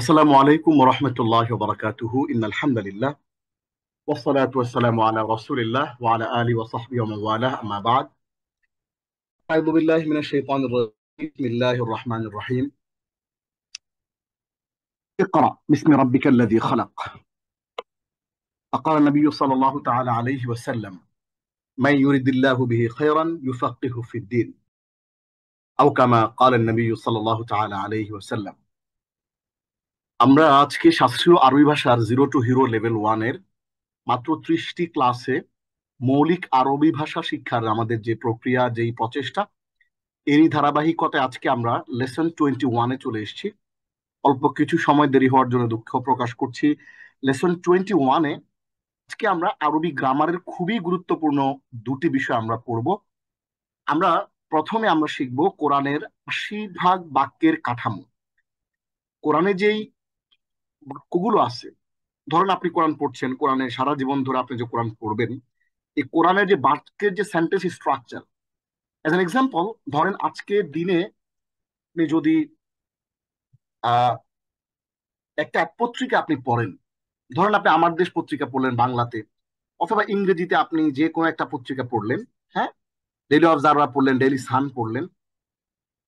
আসসালামু আলাইকুম ওয়া রাহমাতুল্লাহি ওয়া বারাকাতুহু ইন্নাল হামদালিল্লাহ ওয়াসসালাতু ওয়াসসালামু আলা রাসূলিল্লাহ ওয়া আলা আলিহি ওয়া সাহবিহি ওয়া মান ওয়ালাহ আম্মা বা'দ আউযু বিল্লাহি মিনাশ শাইতানির রাজীম বিসমিল্লাহির রাহমানির রাহিম اقرأ باسم ربك الذي خلق فقال النبي صلى الله تعالى عليه وسلم من يريد الله به خيرا يفقهه في الدين أو كما قال النبي صلى الله تعالى عليه وسلم আমরা আজকে শাস্ত্রীয় আরবি ভাষার জিরো টু হিরো লেভেল 1 এর মাত্র 30টি ক্লাসে মৌলিক আরবি ভাষা শিক্ষার আমাদের যে প্রক্রিয়া যেই প্রচেষ্টা এরই ধারাবাহিকতায় আজকে আমরা লেসন 21-এ চলে এসেছি। অল্প কিছু সময় দেরি হওয়ার জন্য দুঃখ প্রকাশ করছি। লেসন 21-এ আজকে আমরা আরবি গ্রামারের খুবই গুরুত্বপূর্ণ দুটি বিষয় আমরা পড়ব। আমরা প্রথমে আমরা শিখব কোরআনের 80 ভাগ বাক্যের কাঠামো। কোরআনে যেই বাক্যগুলো আছে, ধরেন আপনি কোরআন পড়ছেন, কোরআনে সারা জীবন ধরে আপনি যে কোরআন পড়বেন, এই কোরআনের যে বাক্যের যে sentence structure, as an example, ধরেন আজকের দিনে আপনি যদি আহ একটা পত্রিকা আপনি পড়েন, ধরেন আপনি আমার দেশ পত্রিকা পড়লেন বাংলাতে, অথবা ইংরেজিতে আপনি যে কোনো একটা পত্রিকা পড়লেন, হ্যাঁ, ডেইলি অবজারভার পড়লেন, ডেইলি সান পড়লেন।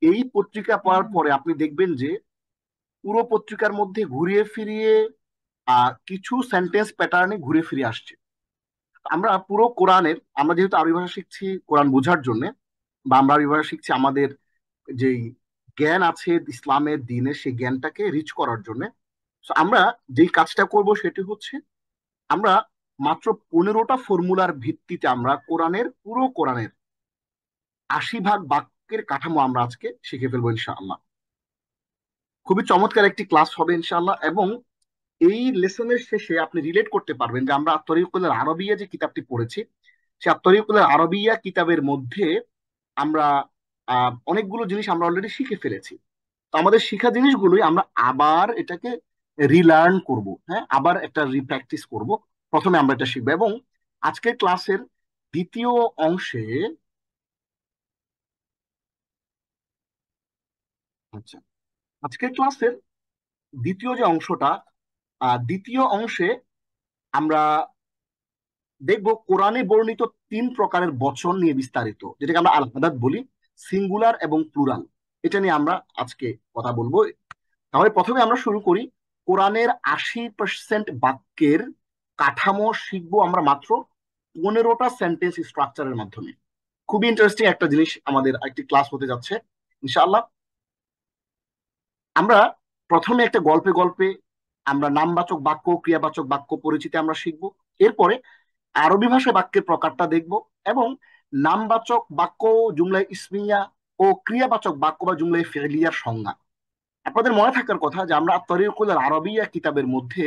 এই পত্রিকা পড়ার পরে আপনি দেখবেন যে পুরো পত্রিকার মধ্যে ঘুরিয়ে ফিরিয়ে কিছু সেন্টেন্স প্যাটার্নে ঘুরে ফিরে আসছে। আমরা পুরো কোরআনের, আমরা যেহেতু আরবি ভাষা শিখছি কোরআন বোঝার জন্য, বা আমরা আরবি ভাষা শিখছি আমাদের যেই জ্ঞান আছে ইসলামের দিনে সেই জ্ঞানটাকে রিচ করার জন্য। তো আমরা যেই কাজটা করব সেটি হচ্ছে আমরা মাত্র 15টা ফর্মুলার ভিত্তিতে আমরা পুরো কোরআনের 80 ভাগ বাক্যের কাঠামো আমরা আজকে শিখে ফেলবো ইনশাআল্লাহ। খুবই চমৎকার একটি ক্লাস হবে ইনশাআল্লাহ। এবং এই লেসনের শেষে আপনি রিলেট করতে পারবেন যে আমরা আত-তরিকুল আরবিয়া যে কিতাবটি পড়েছি, সেই আত-তরিকুল আরবিয়া কিতাবের মধ্যে আমরা অনেকগুলো জিনিস আমরা অলরেডি শিখে ফেলেছি। তো আমাদের শিখা জিনিসগুলোই আমরা আবার এটাকে রিলার্ন করব, হ্যাঁ, আবার একটা রিপ্র্যাকটিস করব। প্রথমে আমরা এটা শিখবো এবং আজকের ক্লাসের দ্বিতীয় অংশে, আচ্ছা, আজকের ক্লাসের দ্বিতীয় যে অংশটা, দ্বিতীয় অংশে আমরা দেখব কোরআনে বর্ণিত 3 প্রকারের বচন নিয়ে বিস্তারিত, যেটাকে আমরা আল আদাদ বলি, সিঙ্গুলার এবং প্লুরাল। এটা নিয়ে আমরা আজকে কথা বলবো। তাহলে প্রথমে আমরা শুরু করি। কোরআনের 80% বাক্যের কাঠামো শিখবো আমরা মাত্র 15টা সেন্টেন্স স্ট্রাকচারের মাধ্যমে। খুবই ইন্টারেস্টিং একটা জিনিস আমাদের একটি ক্লাস হতে যাচ্ছে ইনশাআল্লাহ। আমরা প্রথমে একটা গল্পে গল্পে আমরা নামবাচক বাক্য, ক্রিয়াবাচক বাক্য পরিচিতি আমরা শিখবো। এরপরে আরবি ভাষায় বাক্যের প্রকারটা দেখব এবং নামবাচক বাক্য, জুমলায় ইসমিয়া ও ক্রিয়াবাচক বাক্য বা জুমলায় ফেলিয়ার সংজ্ঞা। আপনাদের মনে থাকার কথা যে আমরা তরিকুল আরবিয়া কিতাবের মধ্যে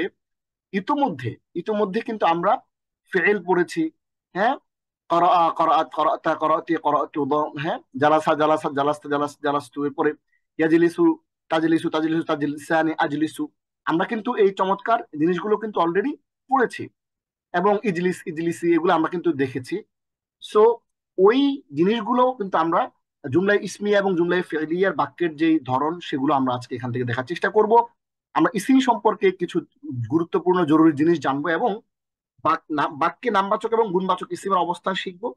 ইতোমধ্যে ইতোমধ্যে কিন্তু আমরা ফেল পড়েছি, হ্যাঁ, করাআ করাআত করাআতা করাআতি করাআতু, হ্যাঁ, জালাসা জালাসা জালাস্তা জালাস্তু, এরপরে ইয়াজলিসু তাজলিসু তাজলিসু তাজলিসানি আজলিসু। আমরা কিন্তু এই চমৎকার জিনিসগুলো কিন্তু অলরেডি পড়েছি, এবং ইজলিস ইজলিসি এগুলো আমরা কিন্তু দেখেছি। সো ওই জিনিসগুলো কিন্তু আমরা জুমলায় ইসমিয়া এবং জুমলায় ফেলিয়ার বাক্যের যেই ধরন সেগুলো আমরা আজকে এখান থেকে দেখার চেষ্টা করব। আমরা ইসিম সম্পর্কে কিছু গুরুত্বপূর্ণ জরুরি জিনিস জানবো এবং বাক্যে নামবাচক এবং গুণবাচক ইসিমের অবস্থান শিখবো।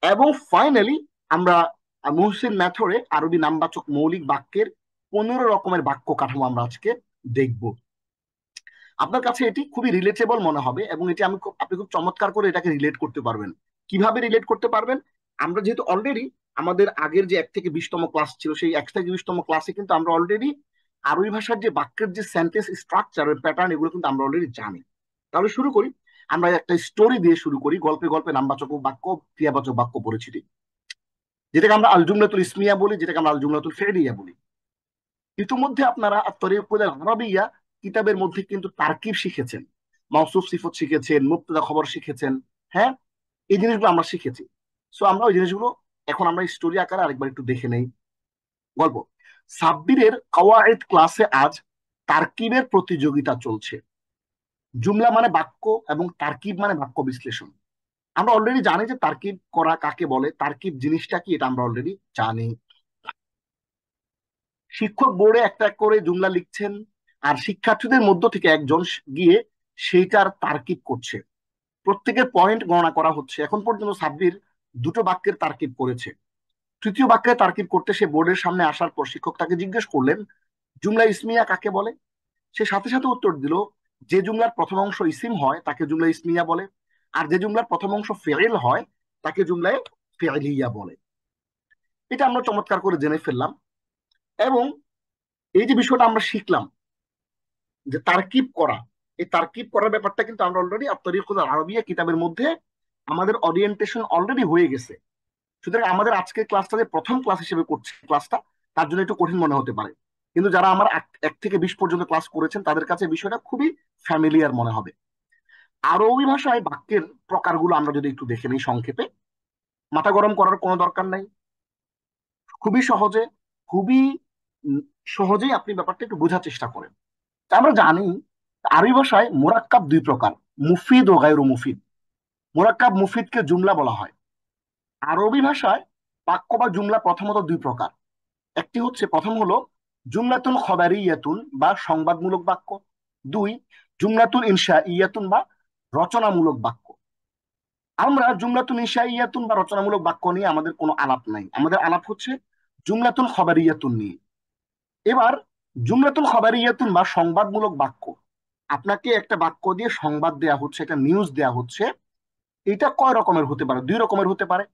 এবং ফাইনালি আমরা মুহসিন মেথডে আরবি নামবাচক মৌলিক বাক্যের 15 রকমের বাক্য কাঠামো আমরা আজকে দেখব। আপনার কাছে এটি খুবই রিলেটেবল মনে হবে এবং এটি আপনি খুব চমৎকার করে এটাকে রিলেট করতে পারবেন। কিভাবে রিলেট করতে পারবেন? আমরা যেহেতু অলরেডি আমাদের আগের যে 1 থেকে 20তম ক্লাস ছিল, সেই 1 থেকে 20তম ক্লাসে কিন্তু আমরা অলরেডি আরবি ভাষার যে বাক্যের যে সেন্টেন্স স্ট্রাকচার প্যাটার্ন এগুলো কিন্তু আমরা অলরেডি জানি। তাহলে শুরু করি। আমরা একটা স্টোরি দিয়ে শুরু করি, গল্পে গল্পে নামবাচক বাক্য, ক্রিয়াবাচক বাক্য পরিচিতি, যেটাকে আমরা আল জুমলাতুল ইসমিয়া বলি, যেটাকে আমরা আল জুমলাতুল ফেলিয়া বলি। ইতিমধ্যে আপনারা তরিকুল আরবিয়া কিতাবের মধ্যে কিন্তু তারকিব শিখেছেন, মাউসুফ সিফত শিখেছেন, মুবতাদা খবর শিখেছেন, হ্যাঁ, এই জিনিসগুলো আমরা শিখেছি। সো আমরা ওই জিনিসগুলো এখন আমরা স্টোরি আকারে আরেকবার একটু দেখে নেই। গল্প। সাব্বিরের কাওয়ায়েদ ক্লাসে আজ তারকিবের প্রতিযোগিতা চলছে। জুমলা মানে বাক্য এবং তারকিব মানে বাক্য বিশ্লেষণ। আমরা অলরেডি জানি যে তারকিব করা কাকে বলে, তারকিব জিনিসটা কি এটা আমরা অলরেডি জানি। শিক্ষক বোর্ডে একটা করে জুমলা লিখছেন, আর শিক্ষার্থীদের মধ্য থেকে একজন গিয়ে সেইটার তারকিব করছে। প্রত্যেকের পয়েন্ট গণনা করা হচ্ছে। এখন পর্যন্ত সাব্বির দুটো বাক্যের তারকিব করেছে। তৃতীয় বাক্যে তারকিব করতে সে বোর্ডের সামনে আসার পর শিক্ষক তাকে জিজ্ঞেস করলেন, জুমলা ইসমিয়া কাকে বলে? সে সাথে সাথে উত্তর দিল, যে জুমলার প্রথম অংশ ইসিম হয় তাকে জুমলা ইসমিয়া বলে, আর যে জুমলার প্রথম অংশ ফেইল হয় তাকে জুমলায় ফেইলিয়া বলে। এটা আমরা চমৎকার করে জেনে ফেললাম। এবং এই যে বিষয়টা আমরা শিখলাম যে তারকিব করা, এই তারকিব করার ব্যাপারটা কিন্তু আমরা অলরেডি আত-তারিকুল আরবিয়া কিতাবের মধ্যে আমাদের অরিয়েন্টেশন অলরেডি হয়ে গেছে। সুতরাং আমাদের আজকের ক্লাসটা যে প্রথম ক্লাস হিসেবে করছি ক্লাসটা, তার জন্য একটু কঠিন মনে হতে পারে, কিন্তু যারা আমার 1 থেকে 20 পর্যন্ত ক্লাস করেছেন তাদের কাছে বিষয়টা খুবই ফ্যামিলিয়ার মনে হবে। আরবি ভাষায় বাক্যের প্রকারগুলো আমরা যদি একটু দেখে নিই সংক্ষেপে, মাথা গরম করার কোনো দরকার নাই, খুবই সহজে, খুবই উম, সহজেই আপনি ব্যাপারটা একটু বোঝার চেষ্টা করেন। তা আমরা জানি আরবি ভাষায় মোরাক্কাব 2 প্রকার, মুফিদ ও গায়রু মুফিদ। মোরাক্কাব মুফিদকে জুমলা বলা হয়। আরবি ভাষায় বাক্য বা জুমলা প্রথমত 2 প্রকার। একটি হচ্ছে, প্রথম হলো জুমলাতুন খবারিয়াতুন বা সংবাদমূলক বাক্য। দুই, জুমলাতুন ইনশাইয়াতুন বা রচনামূলক বাক্য। আমরা জুমলাতুন ইনশাইয়াতুন বা রচনামূলক বাক্য নিয়ে আমাদের কোনো আলাপ নাই, আমাদের আলাপ হচ্ছে জুমলাতুন খবারিয়াতুন নিয়ে। এবার জুমলাতুল খবরিয়াতুন বা সংবাদমূলক বাক্য, আপনাকে একটা বাক্য দিয়ে সংবাদ দেয়া হচ্ছে, একটা নিউজ দেয়া হচ্ছে। এটা কয় রকমের হতে পারে? 2 রকমের হতে পারে।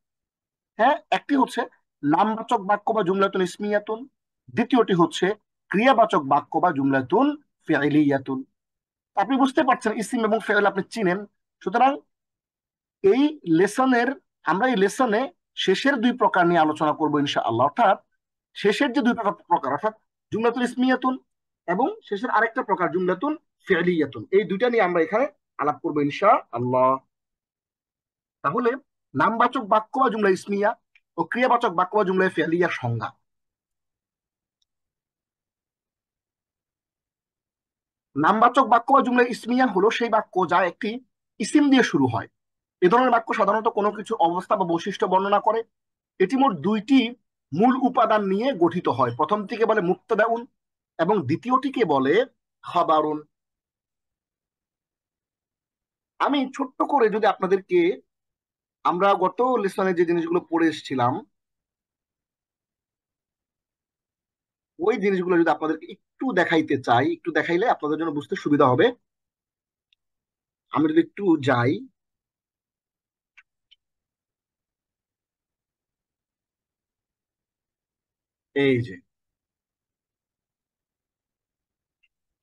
হ্যাঁ, একটি হচ্ছে নামবাচক বাক্য বা জুমলাতুন ইসমিয়াতুন। দ্বিতীয়টি হচ্ছে ক্রিয়াবাচক বাক্য বা জুমলাতুন ফিইলিয়াতুন। আপনি বুঝতে পারছেন ইসিম এবং ফেল আপনি চিনেন। সুতরাং এই লেসনের আমরা এই লেসনে শেষের 2 প্রকার নিয়ে আলোচনা করবো ইনশাআল্লাহ। অর্থাৎ শেষের যে 2 প্রকার, অর্থাৎ জুমলাতুল ইসমিয়াতুন এবং শেষের আরেকটা প্রকার জুমলাতুল ফিইলিয়াতুন, এই দুইটা নিয়ে আমরা এখানে আলাপ করবো ইনশাআল্লাহ। তাহলে নামবাচক বাক্য বা জুমলা ইসমিয়া ও ক্রিয়াবাচক বাক্য বা জুমলা ফিইলিয়ার সংজ্ঞা। নামবাচক বাক্য বা জুমলা ইসমিয়া হলো সেই বাক্য যা একটি ইসিম দিয়ে শুরু হয়। এ ধরনের বাক্য সাধারণত কোনো কিছু অবস্থা বা বৈশিষ্ট্য বর্ণনা করে। এটি মোট 2টি মূল উপাদান নিয়ে গঠিত হয়। প্রথমটিকে বলে মুক্তাদাউন এবং দ্বিতীয়টিকে বলে খাবারুন। আমি ছোট্ট করে যদি আপনাদেরকে, আমরা গত লেসনে যে জিনিসগুলো পড়ে এসেছিলাম ওই জিনিসগুলো যদি আপনাদেরকে একটু দেখাইতে চাই, একটু দেখাইলে আপনাদের জন্য বুঝতে সুবিধা হবে। আমি যদি একটু যাই, এই যে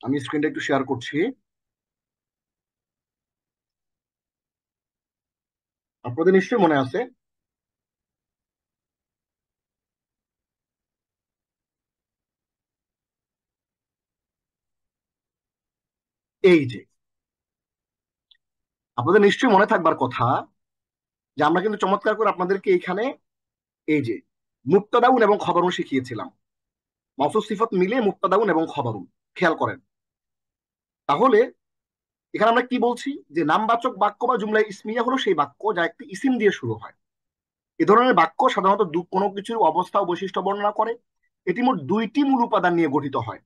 আমি স্ক্রিনটা একটু শেয়ার করছি, আপনাদের নিশ্চয়ই মনে আছে। এই যে আপনাদের নিশ্চয়ই মনে থাকবার কথা যে আমরা কিন্তু চমৎকার করে আপনাদেরকে এখানে এই যে মুক্তাদাউন এবং খবরুন শিখিয়েছিলাম। মওসুফ সিফত মিলে মুক্তাদাউন এবং খবরুন, খেয়াল করেন। তাহলে এখানে আমরা কি বলছি যে নামবাচক বাক্য বা জুমলা ইসমিয়া হলো সেই বাক্য যা একটি ইসিম দিয়ে শুরু হয়। এ ধরনের বাক্য সাধারণত কোনো কিছুর অবস্থা ও বৈশিষ্ট্য বর্ণনা করে। এটি মোট 2টি মূল উপাদান নিয়ে গঠিত হয়।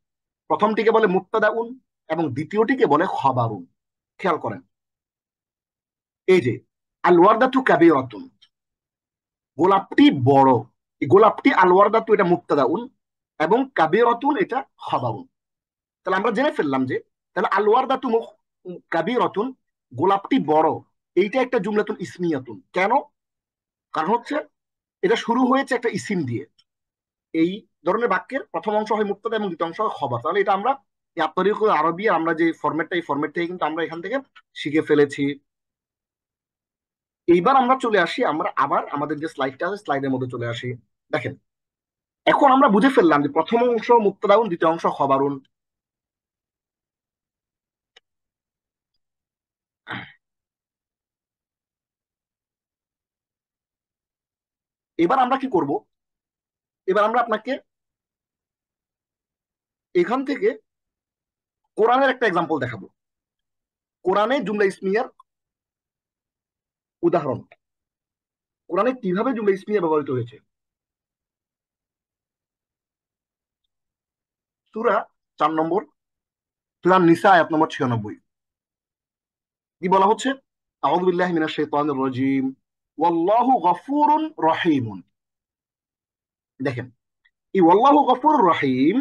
প্রথমটিকে বলে মুক্তাদাউন এবং দ্বিতীয়টিকে বলে খবরুন। খেয়াল করেন, এই যে আল ওয়ারদাতু কাবীরাতুন, গোলাপটি বড়। এই গোলাপটি আল ওয়ারদাতু এটা মুক্তাদাউন এবং কাবীরাতুন এটা খবরুন। তাহলে আমরা জেনে ফেললাম যে তাহলে আল ওয়ারদাতু কাবীরাতুন, গোলাপটি বড়, এইটা একটা জুমলাতুল ইসমিয়াতুন। কেন? কারণ হচ্ছে এটা শুরু হয়েছে একটা ইসিম দিয়ে। এই ধরনের বাক্যের প্রথম অংশ হয় মুক্তাদা এবং দ্বিতীয় অংশ হয় খবর। তাহলে এটা আমরা আত-তারিকুল আরবিয়া আমরা যে ফরম্যাটটা, এই ফরম্যাট থেকে কিন্তু আমরা এখান থেকে শিখে ফেলেছি। এইবার আমরা চলে আসি, আমরা আবার আমাদের যে স্লাইডটা আছে স্লাইডের মধ্যে চলে আসি। দেখেন, এখন আমরা বুঝে ফেললাম যে প্রথম অংশ মুক্তাদাউন, দ্বিতীয় অংশ খবরুন। এবার আমরা কি করব? এবার আমরা আপনাকে এখান থেকে কোরআনের একটা এক্সাম্পল দেখাবো। কোরআনে জুমলা ইসমিয়ার উদাহরণ, কোরআনে কিভাবে জুমলা ইসমিয়া ব্যবহৃত হয়েছে। সূরা 4 নম্বর সূরা নিসা আয়াত নম্বর 96। কি বলা হচ্ছে? আউযু বিল্লাহি মিনাশ শাইতানির রাজীম ওয়াল্লাহু গফুরুন রহিমুন। দেখেন, এই ওয়াল্লাহু গফুরুর রহিম,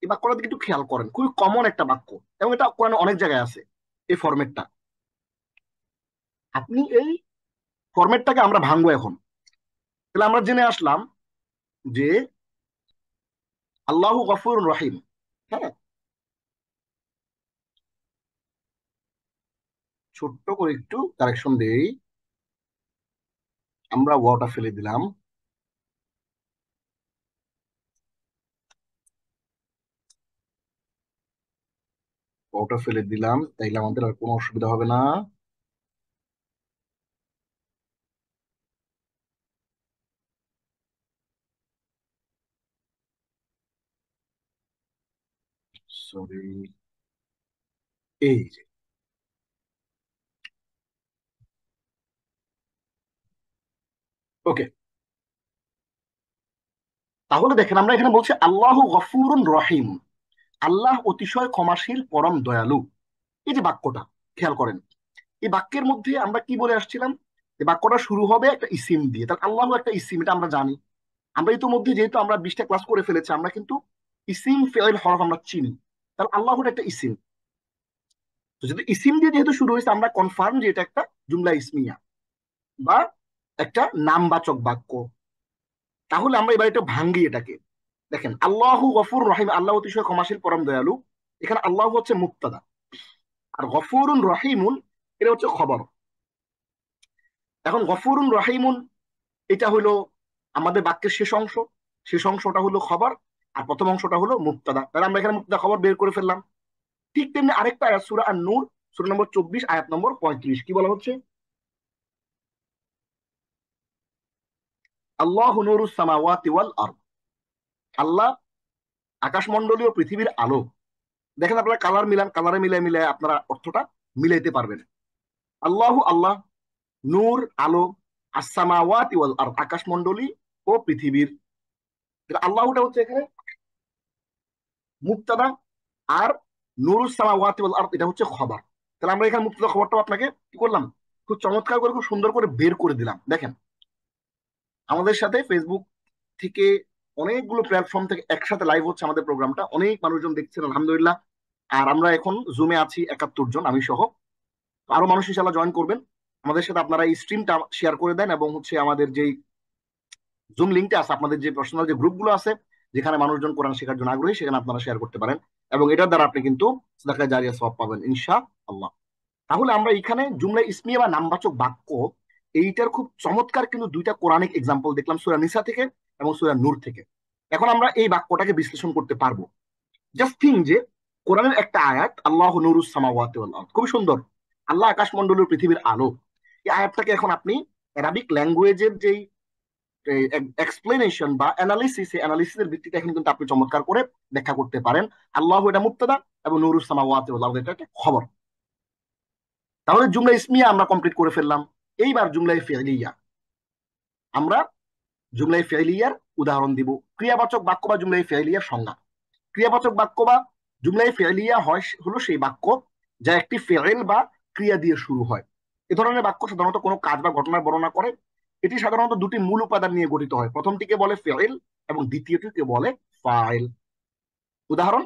এই বাক্যটা দিকে একটু খেয়াল করেন, খুবই কমন একটা বাক্য এবং এটা কোরআনে অনেক জায়গায় আছে এই ফরম্যাটটা। আপনি এই ফরম্যাটটাকে আমরা ভাঙবো এখন। তাহলে আমরা জেনে আসলাম যে আল্লাহু গফুরুর রহিম। হ্যাঁ, ছোট্ট করে একটু কারেকশন দেই, আমরা ওয়াটা ফেলে দিলাম। ওটা ফেলে দিলাম, তাইলে আমাদের আর কোনো অসুবিধা হবে না। সরি, এই যে ওকে। তাহলে দেখেন, আমরা এখানে বলছি আল্লাহু গফুরুন রহিম, আল্লাহ অতিশয় ক্ষমাশীল পরম দয়ালু। এই যে বাক্যটা খেয়াল করেন, এই বাক্যের মধ্যে আমরা কি বলে আসছিলাম? এই বাক্যটা শুরু হবে একটা ইসিম দিয়ে, তাহলে আল্লাহ একটা ইসিম, এটা আমরা জানি। আমরা ইতিমধ্যে যেহেতু আমরা 20টা ক্লাস করে ফেলেছি, আমরা কিন্তু ইসিম ফেল হরফ আমরা চিনি। তাহলে আল্লাহর একটা ইসিম, তো যদি ইসিম দিয়ে যেহেতু শুরু হয়েছে, আমরা কনফার্ম যে এটা একটা জুমলা ইসমিয়া বা একটা নামবাচক বাক্য। তাহলে আমরা এবার এটা ভাঙ্গি এটাকে। দেখেন, আল্লাহু গফুর রহিম, আল্লাহ অতিশয় ক্ষমাশীল পরম দয়ালু। এখানে আল্লাহ হচ্ছে মুক্তাদা, আর গফুরুন রহিমুন এটা হচ্ছে খবর। এখন গফুরুন রহিমুন এটা হলো আমাদের বাক্যের শেষ অংশ, শেষ অংশটা হলো খবর, আর প্রথম অংশটা হলো মুক্তাদা। তাহলে আমরা এখানে মুক্তাদা খবর বের করে ফেললাম। ঠিক তেমনি আরেকটা আয়াত, সূরা আন-নূর, সূরা নম্বর 24 আয়াত নম্বর 35, কি বলা হচ্ছে? আল্লাহু নূরুস সামাওয়াতি ওয়াল আরদ, আল্লাহ আকাশমণ্ডলীয় পৃথিবীর আলো। দেখেন, আপনারা কালার মিলান, কালারে মিলাই মিলাই আপনারা অর্থটা মিলাইতে পারবেন। আল্লাহু আল্লাহ, নূর আলো, আসসামাওয়াতি ওয়াল আরদ আকাশমণ্ডলী ও পৃথিবীর। আল্লাহটা হচ্ছে এখানে মুক্তাদা, আর নুরুস সামাওয়াতি ওয়াল আরদ এটা হচ্ছে খবর। তাহলে আমরা এখানে মুক্তাদা খবরটা আপনাকে কি করলাম, খুব চমৎকার করে, খুব সুন্দর করে বের করে দিলাম। দেখেন, আমাদের সাথে ফেসবুক থেকে অনেকগুলো প্ল্যাটফর্ম থেকে একসাথে লাইভ হচ্ছে আমাদের প্রোগ্রামটা, অনেক মানুষজন দেখছেন আলহামদুলিল্লাহ। আর আমরা এখন জুমে আছি 71 জন, আমি সহ। আরো মানুষ ইনশাল্লাহ জয়েন করবেন আমাদের সাথে। আপনারা এই স্ট্রিমটা শেয়ার করে দেন, এবং হচ্ছে আমাদের যেই জুম লিঙ্কটা আছে, আপনাদের যে পার্সোনাল যে গ্রুপগুলো আছে যেখানে মানুষজন কোরআন শেখার জন্য আগ্রহী, সেখানে আপনারা শেয়ার করতে পারেন, এবং এটার দ্বারা আপনি কিন্তু সাদাকা জারিয়া সওয়াব পাবেন ইনশাআল্লাহ। তাহলে আমরা এখানে জুমলা ইসমিয়া বা নামবাচক বাক্য, এইটার খুব চমৎকার কিন্তু দুইটা কোরআনিক এক্সাম্পল দেখলাম, সূরা নিসা থেকে এবং সূরা নূর থেকে। এখন আমরা এই বাক্যটাকে বিশ্লেষণ করতে পারবো। জাস্ট থিঙ্ক যে কোরআনের একটা আয়াত, আল্লাহ নূরুস সামাওয়াতি ওয়াল আরদ, খুবই সুন্দর, আল্লাহ আকাশমণ্ডলীর পৃথিবীর আলো। এই আয়াতটাকে এখন আপনি অ্যারাবিক ল্যাঙ্গুয়েজের যেই এক্সপ্লেনেশন বা অ্যানালিসিস, এই অ্যানালিসিসের ভিত্তিতে এখন কিন্তু আপনি চমৎকার করে ব্যাখ্যা করতে পারেন। আল্লাহ এটা মুক্তাদা এবং নূরুস সামাওয়াতি ওয়াল আরদ এটা একটা খবর। তাহলে জুমলা ইসমিয়া আমরা কমপ্লিট করে ফেললাম। এইবার জুমলাই ফি'লিয়া, আমরা জুমলাই ফি'লিয়ার উদাহরণ দিব। ক্রিয়াবাচক বাক্য বা জুমলাই ফি'লিয়ার সংজ্ঞা। ক্রিয়াবাচক বাক্য বা জুমলাই ফি'লিয়া হয় হলো সেই বাক্য যা একটি ফেল বা ক্রিয়া দিয়ে শুরু হয়। এ ধরনের বাক্য সাধারণত কোনো কাজ বা ঘটনার বর্ণনা করে। এটি সাধারণত দুটি মূল উপাদান নিয়ে গঠিত হয়, প্রথমটিকে বলে ফেল এবং দ্বিতীয়টিকে বলে ফাইল। উদাহরণ,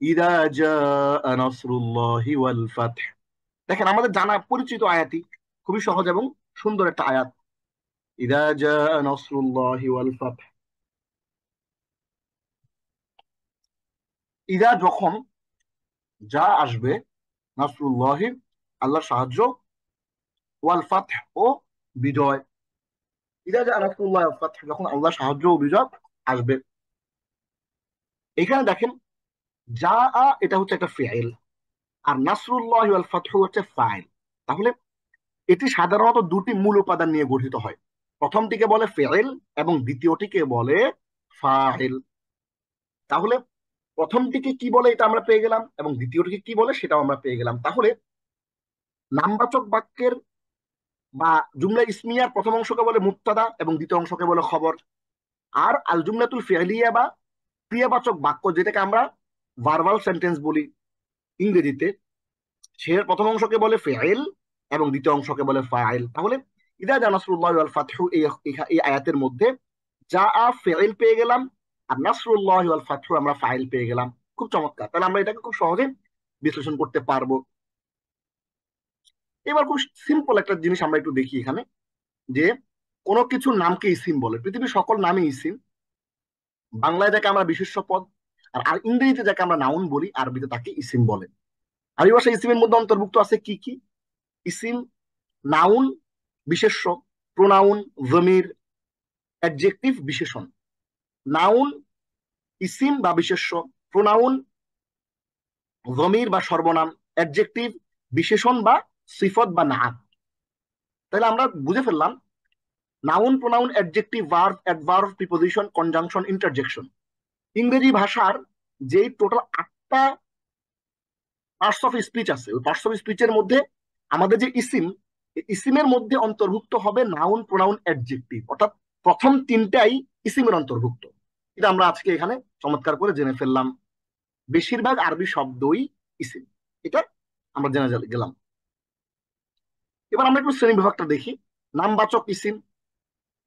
ইদা জাআ নাসরুল্লাহি ওয়াল ফাতহ। দেখেন, আমাদের জানা পরিচিত আয়াতি, খুবই সহজ এবং সুন্দর একটা আয়াত। ইদা জাআ নাসরুল্লাহি ওয়াল ফাতহ, ইদা যখন, যা আসবে, নাসরুল্লাহি আল্লাহর সাহায্য, ওয়াল ফাতহ ও বিজয়। ইদা জাআ নাসরুল্লাহি ওয়াল ফাতহ যখন আল্লাহর সাহায্য ও বিজয় আসবে। এখানে দেখেন, যা এটা হচ্ছে একটা ফেল, আর নাসরুল্লাহি ওয়াল ফাতহ হচ্ছে ফাইল। তাহলে এটি সাধারণত দুটি মূল উপাদান নিয়ে গঠিত হয়, প্রথমটিকে বলে ফেল এবং দ্বিতীয়টিকে বলে ফাইল। তাহলে প্রথমটিকে কি বলে এটা আমরা পেয়ে গেলাম, এবং দ্বিতীয়টিকে কি বলে সেটাও আমরা পেয়ে গেলাম। তাহলে নামবাচক বাক্যের বা জুমলা ইসমিয়ার প্রথম অংশকে বলে মুক্তাদা এবং দ্বিতীয় অংশকে বলে খবর। আর আল জুমলাতুল ফি'লিয়া বা ক্রিয়াবাচক বাক্য, যেটাকে আমরা ভার্বাল সেন্টেন্স বলি, ইংরেজিতে, শেষের প্রথম অংশকে বলে ফেইল এবং দ্বিতীয় অংশকে বলে ফাইল। তাহলে ইদা জা নাসরুল্লাহ ওয়াল ফাতহু, এই আয়াতের মধ্যে যা ফেইল পেয়ে গেলাম, আর নাসরুল্লাহ ওয়াল ফাতহু আমরা ফাইল পেয়ে গেলাম। খুব চমৎকার, তাহলে আমরা এটাকে খুব সহজে বিশ্লেষণ করতে পারবো। এবার খুব সিম্পল একটা জিনিস আমরা একটু দেখি এখানে, যে কোনো কিছুর নামকে ইসিম বলে। পৃথিবীর সকল নামই ইসিম। বাংলায় যাকে আমরা বিশেষ্য পদ, আর ইংরেজিতে যাকে আমরা নাউন বলি, আরবিতে তাকে ইসিম বলে। আরবি ভাষায় ইসিমের মধ্যে অন্তর্ভুক্ত আছে কি কি? ইসিম, নাউন, বিশেষ্য, প্রোনাউন, জমির, অ্যাডজেক্টিভ, বিশেষণ। নাউন, ইসিম বা বিশেষ্য, প্রোনাউন, জমির বা সর্বনাম, অ্যাডজেক্টিভ, বিশেষণ বা সিফত বা নাআত। তাহলে আমরা বুঝে ফেললাম noun, pronoun, adjective, verb, adverb, preposition, conjunction, interjection. ইংরেজি ভাষার যেই টোটাল 8টা পার্টস অফ স্পিচ আছে, ওই পার্টস অফ স্পিচের মধ্যে আমাদের যে ইসিম, ইসিমের মধ্যে অন্তর্ভুক্ত হবে নাউন, প্রোনাউন, অ্যাডজেক্টিভ, অর্থাৎ প্রথম 3টাই ইসিমের অন্তর্ভুক্ত। এটা আমরা আজকে এখানে চমৎকার করে জেনে ফেললাম। বেশিরভাগ আরবি শব্দই ইসিম, এটা আমরা জেনে গেলাম। এবার আমরা একটু শ্রেণী বিভাগটা দেখি। নামবাচক ইসিম,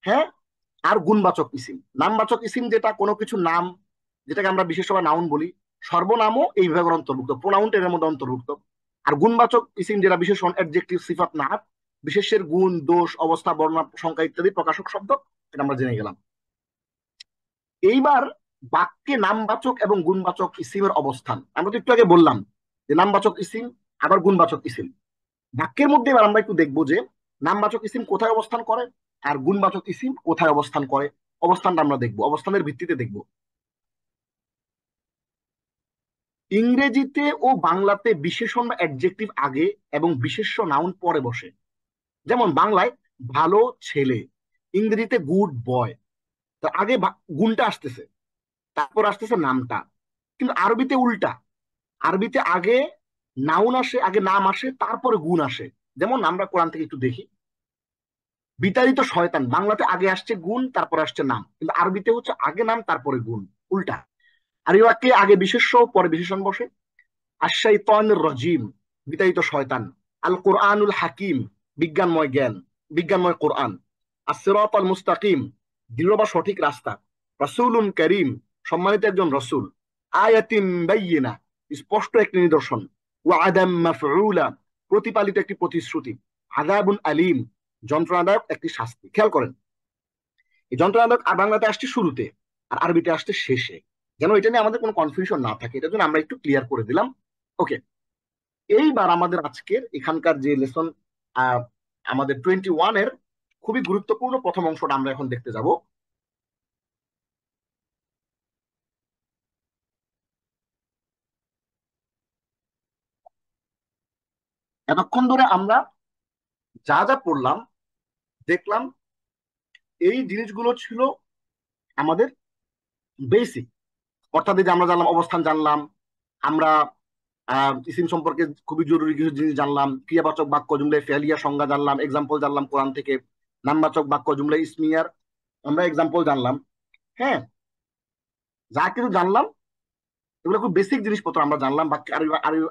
হ্যাঁ, আর গুণবাচক ইসিম। নামবাচক ইসিম যেটা কোনো কিছু নাম, যেটাকে আমরা বিশেষ করে নাউন বলি, সর্বনামও এই বিভাগের অন্তর্ভুক্ত, প্রোনাউনটা এর মধ্যে অন্তর্ভুক্ত। আর গুণবাচক ইসিম যেটা বিশেষণ, অ্যাডজেক্টিভ, সিফাত, নাআত, বিশেষের গুণ, দোষ, অবস্থা, বর্ণনা, সংখ্যা ইত্যাদি প্রকাশক শব্দ, এটা আমরা জেনে গেলাম। এইবার বাক্যে নামবাচক এবং গুণবাচক ইসিমের অবস্থান। আমরা তো একটু আগে বললাম যে নামবাচক ইসিম আবার গুণবাচক ইসিম। বাক্যের মধ্যে এবার আমরা একটু দেখবো যে নামবাচক ইসিম কোথায় অবস্থান করে আর গুণবাচক ইসিম কোথায় অবস্থান করে। অবস্থানটা আমরা দেখবো, অবস্থানের ভিত্তিতে দেখবো। ইংরেজিতে ও বাংলাতে বিশেষণ বা অ্যাডজেক্টিভ আগে এবং বিশেষ্য নাউন পরে বসে। যেমন বাংলায় ভালো ছেলে, ইংরেজিতে গুড বয়। তো আগে গুণটা আসতেছে, তারপর আসতেছে নামটা। কিন্তু আরবিতে উল্টা, আরবিতে আগে নাউন আসে, আগে নাম আসে, তারপরে গুণ আসে। যেমন আমরা কোরআন থেকে একটু দেখি, বিতাড়িত শয়তান, বাংলাতে আগে আসছে গুণ, তারপরে আসছে নাম, কিন্তু আরবিতে হচ্ছে আগে নাম তারপরে গুণ, উল্টা। আর এই বাক্যে আগে বিশেষ্য পরে বিশেষণ বসে। আশ-শাইতানুর রাজিম, বিতাড়িত শয়তান। আল কোরআনুল হাকিম, বিজ্ঞানময় জ্ঞান, বিজ্ঞানময় কোরআন। আস-সিরাতাল মুস্তাকিম, দৃঢ় বা সঠিক রাস্তা। রাসূলুন কারীম, সম্মানিত একজন রাসূল। আয়াতিন বাইয়িনা, স্পষ্ট একটি নিদর্শন। ওয়াদাম মাফউলা, প্রতিপালিত একটি প্রতিশ্রুতি। আযাবুন আলীম, যন্ত্রণাদায়ক একটি শাস্তি। খেয়াল করেন, এই যন্ত্রণাদায়ক আর বাংলাতে আসছে শুরুতে, আর আরবিতে আসছে শেষে, যেন এটা নিয়ে আমাদের কোনো কনফিউশন না থাকে। এটার জন্য আমরা একটু ক্লিয়ার করে দিলাম। ওকে, এইবার আমাদের আজকের এখানকার যে লেসন, আমাদের 21 এর খুবই গুরুত্বপূর্ণ প্রথম অংশটা আমরা এখন দেখতে যাব। এতক্ষণ ধরে আমরা যা যা পড়লাম, দেখলাম, এই জিনিসগুলো ছিল আমাদের বেসিক। অর্থাৎ এই যে আমরা জানলাম, অবস্থান জানলাম, আমরা ইসিম সম্পর্কে খুবই জরুরি কিছু জিনিস জানলাম, ক্রিয়াবাচক বাক্য জুমলায় ফেলিয়া সংজ্ঞা জানলাম, এক্সাম্পল জানলাম কোরআন থেকে। নামবাচক বাক্য জুমলায় ইসমিয়ার আমরা এক্সাম্পল জানলাম। হ্যাঁ, যা কিছু জানলাম এগুলো খুব বেসিক জিনিসপত্র আমরা জানলাম। বাক্য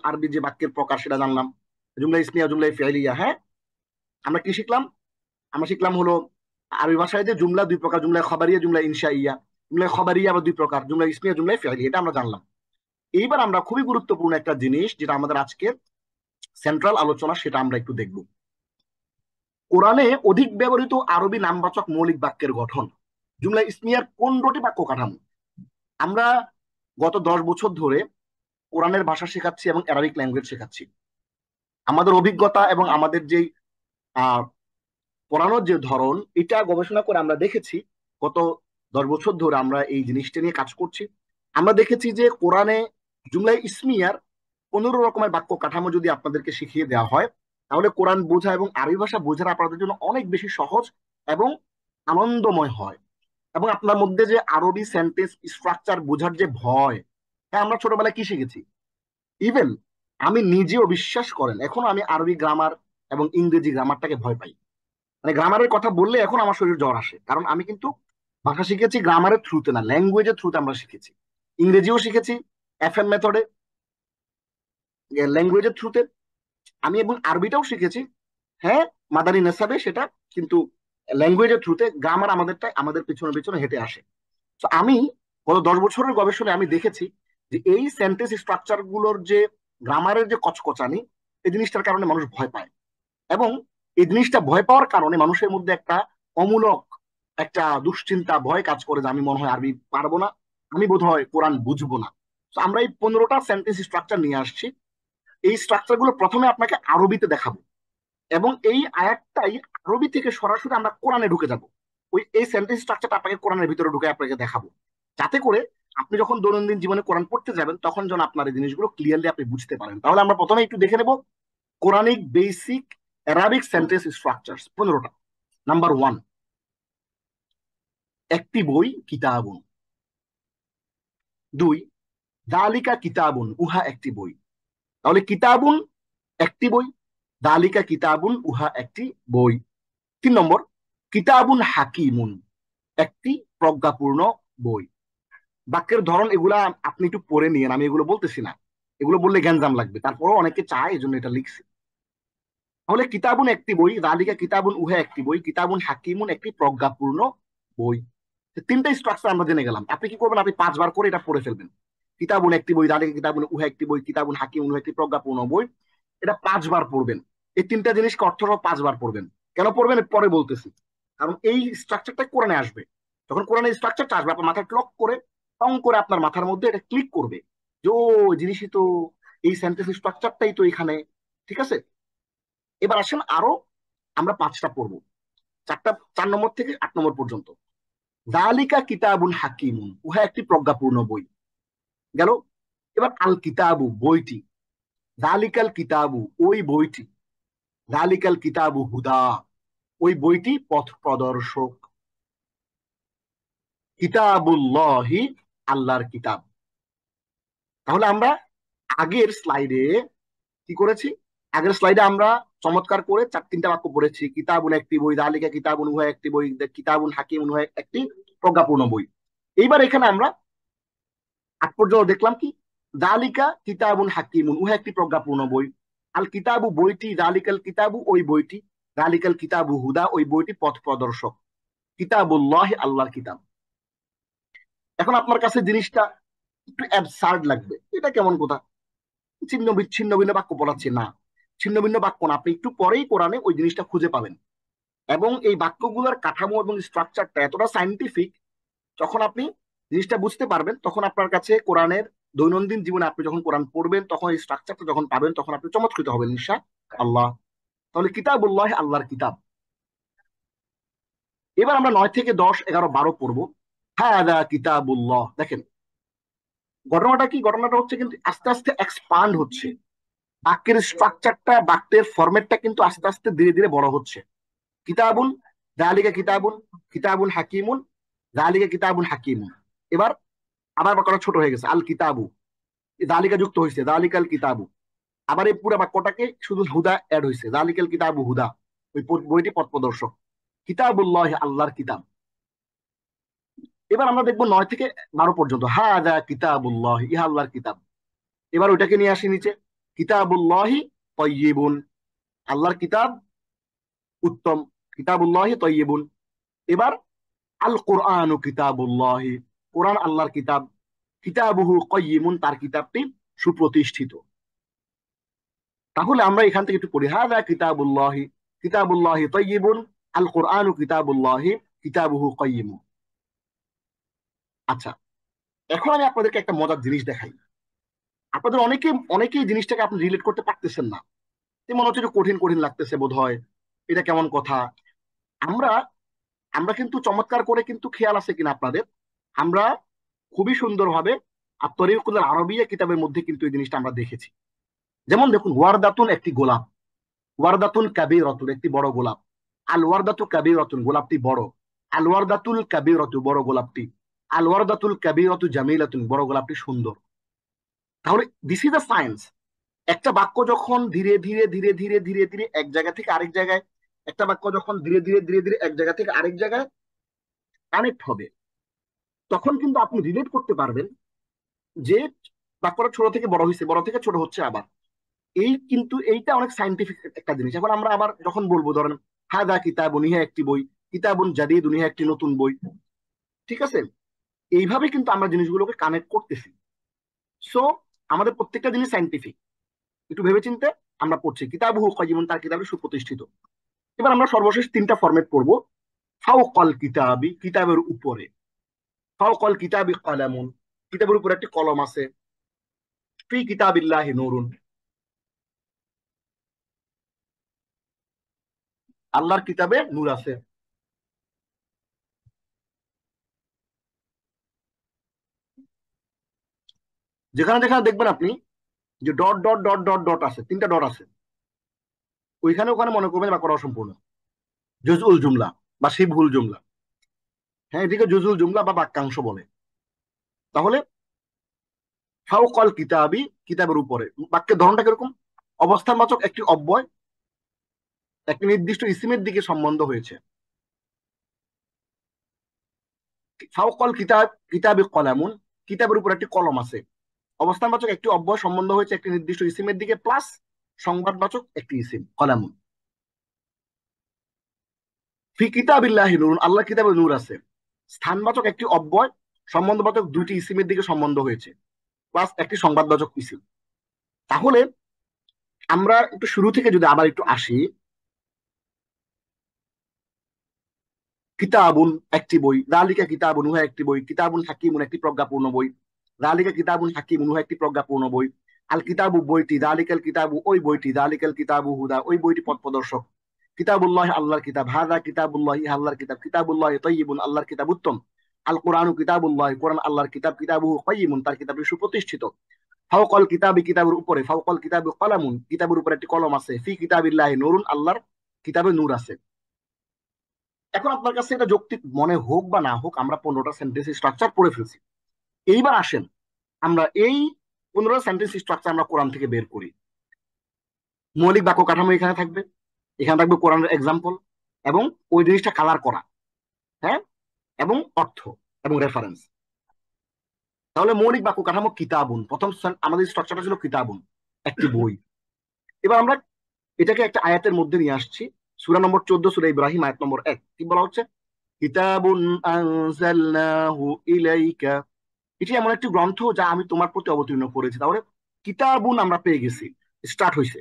আরবি যে বাক্যের প্রকার সেটা জানলাম, জুমলা ইসমিয়া, জুমলা ফেলিয়া। হ্যাঁ, আমরা কি শিখলাম? আমরা শিখলাম হলো আরবি ভাষায় যে জুমলা দুই প্রকার, জুমলা খবরিয়া, জুমলা ইনশাইয়া। জুমলা খবরিয়া আবার দুই প্রকার, জুমলা ইসমিয়া, জুমলা ফেলিয়া, এটা আমরা জানলাম। এইবার আমরা খুবই গুরুত্বপূর্ণ একটা জিনিস, যেটা আমাদের আজকের সেন্ট্রাল আলোচনা, সেটা আমরা একটু দেখব। কোরআনে অধিক ব্যবহৃত আরবি নামবাচক মৌলিক বাক্যের গঠন। জুমলা ইসমিয়ার 15টি বাক্য কাঠামো। আমরা গত 10 বছর ধরে কোরআনের ভাষা শেখাচ্ছি এবং অ্যারাবিক ল্যাঙ্গুয়েজ শেখাচ্ছি। আমাদের অভিজ্ঞতা এবং আমাদের যেই আহ পড়ানোর যে ধরন, এটা গবেষণা করে আমরা দেখেছি, গত 10 বছর ধরে আমরা এই জিনিসটা নিয়ে কাজ করছি। আমরা দেখেছি যে কোরআনে জুমলা ইসমিয়ার 15 রকমের বাক্য কাঠামো যদি আপনাদেরকে শিখিয়ে দেওয়া হয়, তাহলে কোরআন বোঝা এবং আরবি ভাষা বোঝা আপনাদের জন্য অনেক বেশি সহজ এবং আনন্দময় হয়। এবং আপনার মধ্যে যে আরবি সেন্টেন্স স্ট্রাকচার বোঝার যে ভয়, হ্যাঁ, আমরা ছোটবেলায় কি শিখেছি, ইভেন আমি নিজেও, বিশ্বাস করেন, এখন আমি আরবি গ্রামার এবং ইংরেজি গ্রামারটাকে ভয় পাই। মানে গ্রামারের কথা বললে এখন আমার শরীর জ্বর আসে, কারণ আমি কিন্তু ভাষা শিখেছি গ্রামারের থ্রুতে না, ল্যাঙ্গুয়েজের থ্রুতে আমরা শিখেছি। ইংরেজিও শিখেছি এফএম মেথডে, ল্যাঙ্গুয়েজের থ্রুতে। আমি এবং আরবিটাও শিখেছি, হ্যাঁ, মাদানী নেসাবে সেটা, কিন্তু ল্যাঙ্গুয়েজের থ্রুতে। গ্রামার আমাদেরটা আমাদের পিছনে পিছনে হেঁটে আসে। তো আমি গত 10 বছরের গবেষণায় আমি দেখেছি যে এই সেন্টেন্স স্ট্রাকচার গুলোর যে গ্রামারের যে কচকচানি, এই জিনিসটার কারণে মানুষ ভয় পায়। এবং এই জিনিসটা ভয় পাওয়ার কারণে মানুষের মধ্যে একটা অমূলক একটা দুশ্চিন্তা, ভয় কাজ করে যে আমি মনে হয় আরবি পারবো না, আমি বোধ হয় কোরআন বুঝবো না। তো আমরা এই 15টা সেন্টেন্স স্ট্রাকচার নিয়ে আসছি। এই স্ট্রাকচার গুলো প্রথমে আপনাকে আরবিতে দেখাবো, এবং এই আয়াতটাই আরবি থেকে সরাসরি আমরা কোরআনে ঢুকে যাব। এই সেন্টেন্স স্ট্রাকচারটা আপনাকে কোরআনের ভিতরে ঢুকে আপনাকে দেখাবো, যাতে করে আপনি যখন দৈনন্দিন জীবনে কোরআন পড়তে যাবেন তখন যেন আপনার এই জিনিসগুলো ক্লিয়ারলি আপনি বুঝতে পারেন। তাহলে আমরা প্রথমে একটু দেখে নেব Quranic basic Arabic sentence structure 15টা। নাম্বার 1, একটি বই কিতাবুন। 2, দালিকা কিতাবুন, উহা একটি বই। তাহলে কিতাবুন একটি বই, দালিকা কিতাবুন উহা একটি বই। 3 নম্বর, কিতাবুন হাকিমুন, একটি প্রজ্ঞাপূর্ণ বই। বাক্যের ধরন এগুলা আপনি একটু পড়ে নিয়েন, আমি এগুলো বলতেছি না, এগুলো বললে গ্যাঞ্জাম লাগবে, তারপরও অনেকে চায়, এই জন্য এটা লিখছি। তাহলে কিতাবুন একটি বই, দালিকা কিতাবুন উহা একটি বই, কিতাবুন হাকিমুন একটি প্রজ্ঞাপূর্ণ বই। তিনটা স্ট্রাকচার আমরা জেনে গেলাম। আপনি কি করবেন? আপনি 5বার করে এটা পড়ে ফেলবেন। কিতাবুন একটি বই, দালিকা কিতাবুন উহা একটি বই, কিতাবুন হাকিমুন উহা একটি প্রজ্ঞাপূর্ণ বই। এটা 5বার পড়বেন। এই তিনটা জিনিসকে অর্থসহ 5বার পড়বেন। কেন পড়বেন পরে বলতেছি। কারণ এই স্ট্রাকচারটা কোরআনে আসবে। যখন কোরআনে স্ট্রাকচারটা আসবে আপনার মাথায় ক্লক করে, টং করে আপনার মাথার মধ্যে এটা ক্লিক করবে যে ও জিনিসই তো, এই সেন্টেন্স স্ট্রাকচারটাই তো এখানে। ঠিক আছে, এবার আসেন আরো আমরা 5টা পড়বো, 4 নম্বর থেকে 8 নম্বর পর্যন্ত। জালিকা কিতাবুন হাকিমুন, উহা একটি প্রজ্ঞাপূর্ণ বই। গেল। এবার আল কিতাবু বইটি, জালিকাল কিতাবু ওই বইটি, জালিকাল কিতাবু হুদা ওই বইটি পথ প্রদর্শক, কিতাবুল্লাহি আল্লাহর কিতাব। তাহলে আমরা আগের স্লাইডে কি করেছি? আগের স্লাইডে আমরা চমৎকার করে 3টা বাক্য পড়েছি। কিতাবুন একটি বই, দালিকা কিতাবুন উহা একটি বই, কিতাবুন হাকিমুন উহা একটি প্রজ্ঞাপূর্ণ বই। এইবার এখানে আমরা 8 পর্যন্ত দেখলাম কি? দালিকা কিতাবুন হাকিমুন উহা একটি প্রজ্ঞাপূর্ণ বই, আল কিতাবু বইটি, দালিকাল কিতাবু ওই বইটি, দালিকাল কিতাবু হুদা ওই বইটি পথ প্রদর্শক, কিতাবুল্লাহ আল্লাহর কিতাব। এখন আপনার কাছে জিনিসটা একটু অ্যাবসার্ড লাগবে, এটা কেমন কথা, ছিন্ন বিচ্ছিন্ন ভিন্ন বাক্য পড়াচ্ছে না। ছিন্ন ভিন্ন বাক্য না, আপনি একটু পরেই কোরআনে ওই জিনিসটা খুঁজে পাবেন। এবং এই বাক্যগুলোর কাঠামো এবং স্ট্রাকচারটা এতটা সাইন্টিফিক, যখন আপনি জিনিসটা বুঝতে পারবেন তখন আপনার কাছে কোরআনের দৈনন্দিন জীবনে আপনি যখন কোরআন পড়বেন তখন এই স্ট্রাকচারটা যখন পাবেন তখন আপনি চমৎকৃত হবেন ইনশাআল্লাহ। তাহলে কিতাবুল্লাহ আল্লাহর কিতাব। এবার আমরা 9 থেকে 10, 11, 12 পড়বো। হাদা কিতাবুল্লাহ। দেখেন ঘটনাটা কি? ঘটনাটা হচ্ছে কিন্তু আস্তে আস্তে এক্সপান্ড হচ্ছে। বাক্যের স্ট্রাকচারটা, বাক্যের ফরম্যাটটা কিন্তু আস্তে আস্তে ধীরে ধীরে বড় হচ্ছে। কিতাবুন, যালিকা কিতাবুন, কিতাবুন হাকিমুন, যালিকা কিতাবুন হাকিমুন। এবার আবার বাক্যটা ছোট হয়ে গেছে, আল কিতাবু, জালিকা যুক্ত হয়েছে, জালিকাল কিতাবু। আবার এই পুরো বাক্যটাকে শুধু হুদা অ্যাড হয়েছে, জালিকাল কিতাবু হুদা ওই বইটি পথ প্রদর্শক, কিতাবুল্লাহ আল্লাহর কিতাব। এবার আমরা দেখবো 9 থেকে 12 পর্যন্ত, হাদা কিতাবুল্লাহ ইহা আল্লাহর কিতাব। এবার ওইটাকে নিয়ে আসি নিচে, কিতাবুল্লাহি তাইয়্যিবুন, আল্লাহর কিতাব উত্তম, কিতাবুল্লাহি তাইয়্যিবুন। এবার আল কোরআনু কিতাবুল্লাহি, কোরআন আল্লাহর কিতাব, কিতাবুহু কাইয়্যিমুন, তার কিতাবটি সুপ্রতিষ্ঠিত। তাহলে আমরা এখান থেকে একটু পড়ি, হাদা কিতাবুল্লাহি, কিতাবুল্লাহি তাইয়্যিবুন, আল কোরআনু কিতাবুল্লাহি, কিতাবুহু কাইয়্যিমুন। আচ্ছা, এখন আমি আপনাদেরকে একটা মজার জিনিস দেখাই। আপনাদের অনেকেই জিনিসটাকে আপনি রিলেট করতে পারতেছেন না, মনে হচ্ছে যে কঠিন কঠিন লাগতেছে বোধ হয়, এটা কেমন কথা। আমরা আমরা কিন্তু চমৎকার করে, কিন্তু খেয়াল আছে কিনা আপনাদের, আমরা খুবই সুন্দরভাবে আত-তরিকুল আরবিয়া কিতাবের মধ্যে কিন্তু এই জিনিসটা আমরা দেখেছি। যেমন দেখুন, ওয়ারদাতুন একটি গোলাপ, ওয়ারদাতুন কাবীরাতুন একটি বড় গোলাপ, আল ওয়ারদাতু কাবীরাতুন গোলাপটি বড়, আল ওয়ারদাতুল কাবীরাতু বড় গোলাপটি, আল ওয়ারদাতুল কাবীরাতু জামিলাতুন বড় গোলাপটি সুন্দর। তাহলে দিস ইজ দ্য সায়েন্স। একটা বাক্য যখন ধীরে ধীরে ধীরে ধীরে ধীরে ধীরে এক জায়গা থেকে আরেক জায়গায়, একটা বাক্য যখন ধীরে ধীরে ধীরে ধীরে এক জায়গা থেকে আরেক জায়গায় কানেক্ট হবে, তখন কিন্তু আপনি রিলেট করতে পারবেন যে বাক্যটা ছোট থেকে বড় হয়েছে, বড় থেকে ছোট হচ্ছে আবার। কিন্তু এইটা অনেক সাইন্টিফিক একটা জিনিস। এখন আমরা আবার যখন বলবো, ধরেন হাদা কিতাবুন, ইহা একটি বই, কিতাবুন জাদিদুন, ইহা একটি নতুন বই, ঠিক আছে, এইভাবে কিন্তু আমরা জিনিসগুলোকে কানেক্ট করতেছি। সো আমাদের প্রত্যেকটা জিনিস সাইন্টিফিক, একটু ভেবেচিন্তে আমরা পড়ছি। কিতাবুহু কাইয়িমুন, তার কিতাবে সুপ্রতিষ্ঠিত। এবার আমরা সর্বশেষ তিনটা ফরম্যাট পড়বো। ফাওকাল কিতাবি, কিতাবের উপরে। ফাওকাল কিতাবি কালামুন, কিতাবের উপরে একটি কলম আছে। ফি কিতাবিল্লাহি নূরুন, আল্লাহর কিতাবে নূর আছে। যেখানে যেখানে দেখবেন আপনি যে dot dot dot dot dot আছে, তিনটা ডট আছে, ওইখানে ওখানে মনে করবেন বাক্যটা অসম্পূর্ণ। জুজউল জুমলা বা শিবহুল জুমলা, হ্যাঁ, এদিকে জুজুল জুমলা বা বাক্যাংশ বলে। তাহলে ফাওকাল কিতাবি, কিতাবের উপরে, বাক্যের ধরনটা কিরকম? অবস্থানবাচক একটি অব্যয় একটি নির্দিষ্ট ইসিমের দিকে সম্বন্ধ হয়েছে। ফাওকাল কিতাব, কিতাবি কলামুন, কিতাবের উপর একটি কলম আছে। অবস্থানবাচক একটি অব্যয় সম্বন্ধ হয়েছে একটি নির্দিষ্ট ইসিমের দিকে, প্লাস সংবাদবাচক একটি ইসিম কলামুন। ফি কিতাবিল্লাহি নূরুন, আল্লাহ কিতাবে নূর আছে। স্থানবাচক একটি অব্যয় সম্বন্ধবাচক দুইটি ইসিমের দিকে সম্বন্ধ হয়েছে, প্লাস একটি সংবাদবাচক ইসিম। তাহলে আমরা একটু শুরু থেকে যদি আবার একটু আসি, কিতাবুন একটি বই, যালিকা কিতাবুন উহা একটি বই, কিতাবুন হাকিমুন একটি প্রজ্ঞাপূর্ণ বই, যালিকা কিতাবুন হাকিমুন উহা একটি প্রজ্ঞাপূর্ণ বই, আল কিতাবু বইটি, যালিকাল কিতাবু ওই বইটি, যালিকাল কিতাবু হুদা ওই বইটি পথ প্রদর্শক, কিতাবুল্লাহ আল্লাহর কিতাব, হাদা কিতাবুল্লাহ আল্লাহর কিতাব, কিতাবুল্লাহ তাইয়িবুন আল্লাহর কিতাব উত্তম, আল কোরআনু কিতাবুল্লাহ কোরআন আল্লাহর কিতাব, কিতাবুহু কাইয়িমুন তার কিতাবটি সুপ্রতিষ্ঠিত, ফাওকাল কিতাবি, কিতাবের উপরে, ফাওকাল কিতাবি কলামুন, কিতাবের উপরে একটি কলম আছে, ফি কিতাবিল্লাহি নূরুন আল্লাহর কিতাবে নূর আছে। এখন আপনার কাছে এটা যৌক্তিক মনে হোক বা না হোক, আমরা 15টা সেন্টেন্স স্ট্রাকচার পড়ে ফেলছি। এইবার আসেন আমরা এই 15টা সেন্টেন্স স্ট্রাকচার আমরা কোরআন থেকে বের করি। মৌলিক বাক্য কাঠামো এখানে থাকবে, এখানে থাকবে কোরআনের এক্সাম্পল, এবং ওই জিনিসটা কালার করা, হ্যাঁ, এবং অর্থ এবং রেফারেন্স। তাহলে মৌলিক বাক্য কাঠামো কিতাবুন, প্রথম আমাদের স্ট্রাকচারটা ছিল কিতাবুন একটি বই। এবার আমরা এটাকে একটা আয়াতের মধ্যে নিয়ে আসছি। সূরা নম্বর 14, সূরা ইব্রাহিম, আয়াত নম্বর 1। কি বলা হচ্ছে? কিতাবুন আনজালনাহু ইলাইকা, এটি এমন একটি গ্রন্থ যা আমি তোমার প্রতি অবতীর্ণ করেছি। তাহলে কিতাবুন আমরা পেয়ে গেছি, স্টার্ট হয়েছে।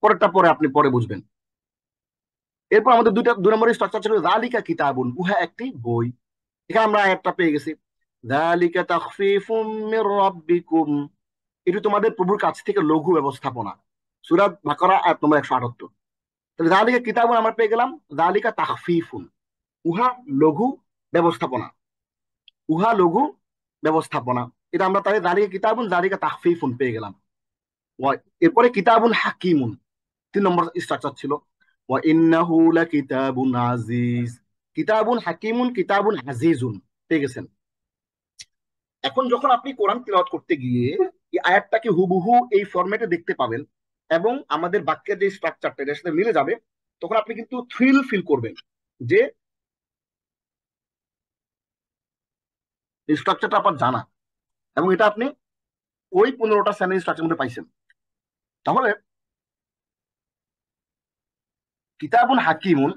পরেরটা পরে আপনি পরে বুঝবেন। এরপর আমাদের দুই নম্বরের স্ট্রাকচার ছিল যালিকা কিতাবুন, উহা একটি বই। এখানে আমরা একটা পেয়ে গেছি, যালিকা তাখফীফুম মির রাব্বিকুম, এটি তোমাদের প্রভুর কাছ থেকে লঘু ব্যবস্থাপনা। সূরা বাকারা আয়াত নম্বর 178। তাহলে যালিকা কিতাবুন আমরা পেয়ে গেলাম, যালিকা তাখফীফুন, উহা লঘু ব্যবস্থাপনা, উহা লঘু ব্যবস্থাপনা। এটা আমরা তাহলে যালিকা কিতাবুন যালিকা তাখফীফুন পেয়ে গেলাম। এরপরে কিতাবুন হাকিমুন, 3 নম্বর স্ট্রাকচার ছিল, ওয়া ইন্নাহু লাকিতাবুন আজিজ, কিতাবুন হাকিমুন কিতাবুন আজিজুন পেয়ে গেছেন। এখন যখন আপনি কোরআন তিলাওয়াত করতে গিয়ে এই আয়াতটাকে হুবহু এই ফরম্যাটে দেখতে পাবেন এবং আমাদের বাক্যের যে স্ট্রাকচারটা এর সাথে মিলে যাবে, তখন আপনি কিন্তু থ্রিল ফিল করবেন যে এই স্ট্রাকচারটা আপনার জানা, এবং এটা আপনি ওই 15টা সেন্টেন্স স্ট্রাকচার মধ্যে পাইছেন। তাহলে কিতাবুন হাকিমুন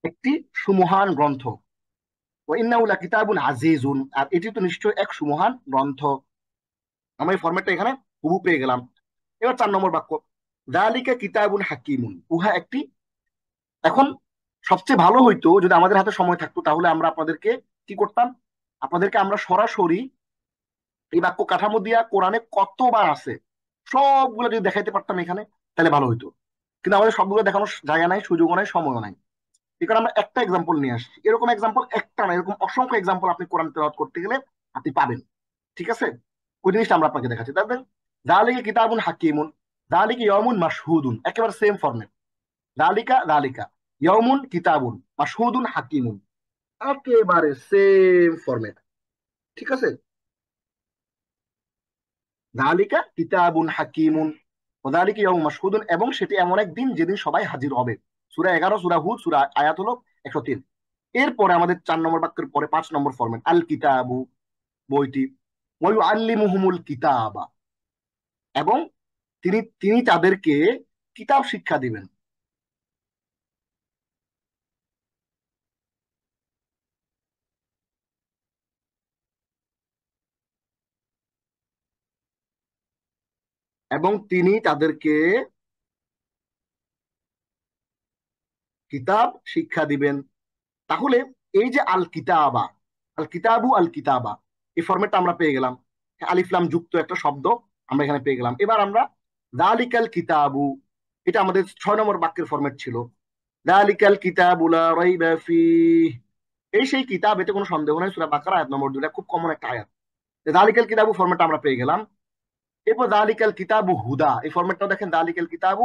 একটি সুমহান গ্রন্থ, ওয়া ইন্নাহু লাকিতাবুন আজিজুন, আর এটি তো নিশ্চয়ই এক সুমহান গ্রন্থ। আমরা এই ফরম্যাটটা এখানে হুবহু পেয়ে গেলাম। এবার 4 নম্বর বাক্য, যালিকা কিতাবুন হাকিমুন, উহা একটি। এখন সবচেয়ে ভালো হইতো যদি আমাদের হাতে সময় থাকতো, তাহলে আমরা আপনাদেরকে কি করতাম, আপনাদেরকে আমরা সরাসরি এই বাক্য কাঠামো দিয়া কোরআনে কতবার আছে সবগুলো যদি দেখাইতে পারতাম এখানে, তাহলে ভালো হইতো। কিন্তু আমাদের সবগুলো দেখানোর জায়গা নাই, সুযোগও নাই, সময়ও নাই। এই কারণে আমরা একটা এক্সাম্পল নিয়ে আসছি। এরকম এক্সাম্পল একটা না, এরকম অসংখ্য এক্সাম্পল আপনি কোরআন তেলাওয়াত করতে গেলে আপনি পাবেন। ঠিক আছে, ওই জিনিসটা আমরা আপনাকে দেখাচ্ছি। তাহলে যালিকা কিতাবুন হাকিমুন, যালিকা ইয়াউমুন মাশহুদুন, একেবারে সেম ফরম্যাট। যালিকা যালিকা ইয়াউমুন কিতাবুন মাশহুদুন হাকিমুন, একেবারে সেম ফরম্যাট। ঠিক আছে, যালিকা কিতাবুন হাকিমুন ওয়াযালিকা ইয়াউমুন মাশহুদুন, এবং সেটি এমন এক দিন যেদিন সবাই হাজির হবে। সূরা 11, সূরা হুদ, সূরা আয়াত হলো 103। এরপরে আমাদের 4 নম্বর বাক্যের পরে 5 নম্বর ফরম্যাট, আল কিতাবু বইটি, ওয়া ইউআল্লিমুহুমুল কিতাবা, এবং তিনি তিনি তাদেরকে কিতাব শিক্ষা দিবেন। এবং তিনি তাদেরকে কিতাব শিক্ষা দিবেন। তাহলে এই যে আল কিতাবা, আল কিতাবু আল কিতাবা, এই ফরম্যাটটা আমরা পেয়ে গেলাম। আলিফলাম যুক্ত একটা শব্দ আমরা এখানে পেয়ে গেলাম। এবার আমরা যালিকাল কিতাবু, এটা আমাদের 6 নম্বর বাক্যের ফরম্যাট ছিল। যালিকাল কিতাবু লা রাইবা ফিহ, এই সেই কিতাব, এতে কোনো সন্দেহ নাই। সূরা বাকারা আয়াত নম্বর 2, খুব কমন একটা আয়াত। যালিকাল কিতাবু ফরম্যাট আমরা পেয়ে গেলাম। এরপর যালিকাল কিতাবু হুদা, এই ফরম্যাটটাও দেখেন। যালিকাল কিতাবু,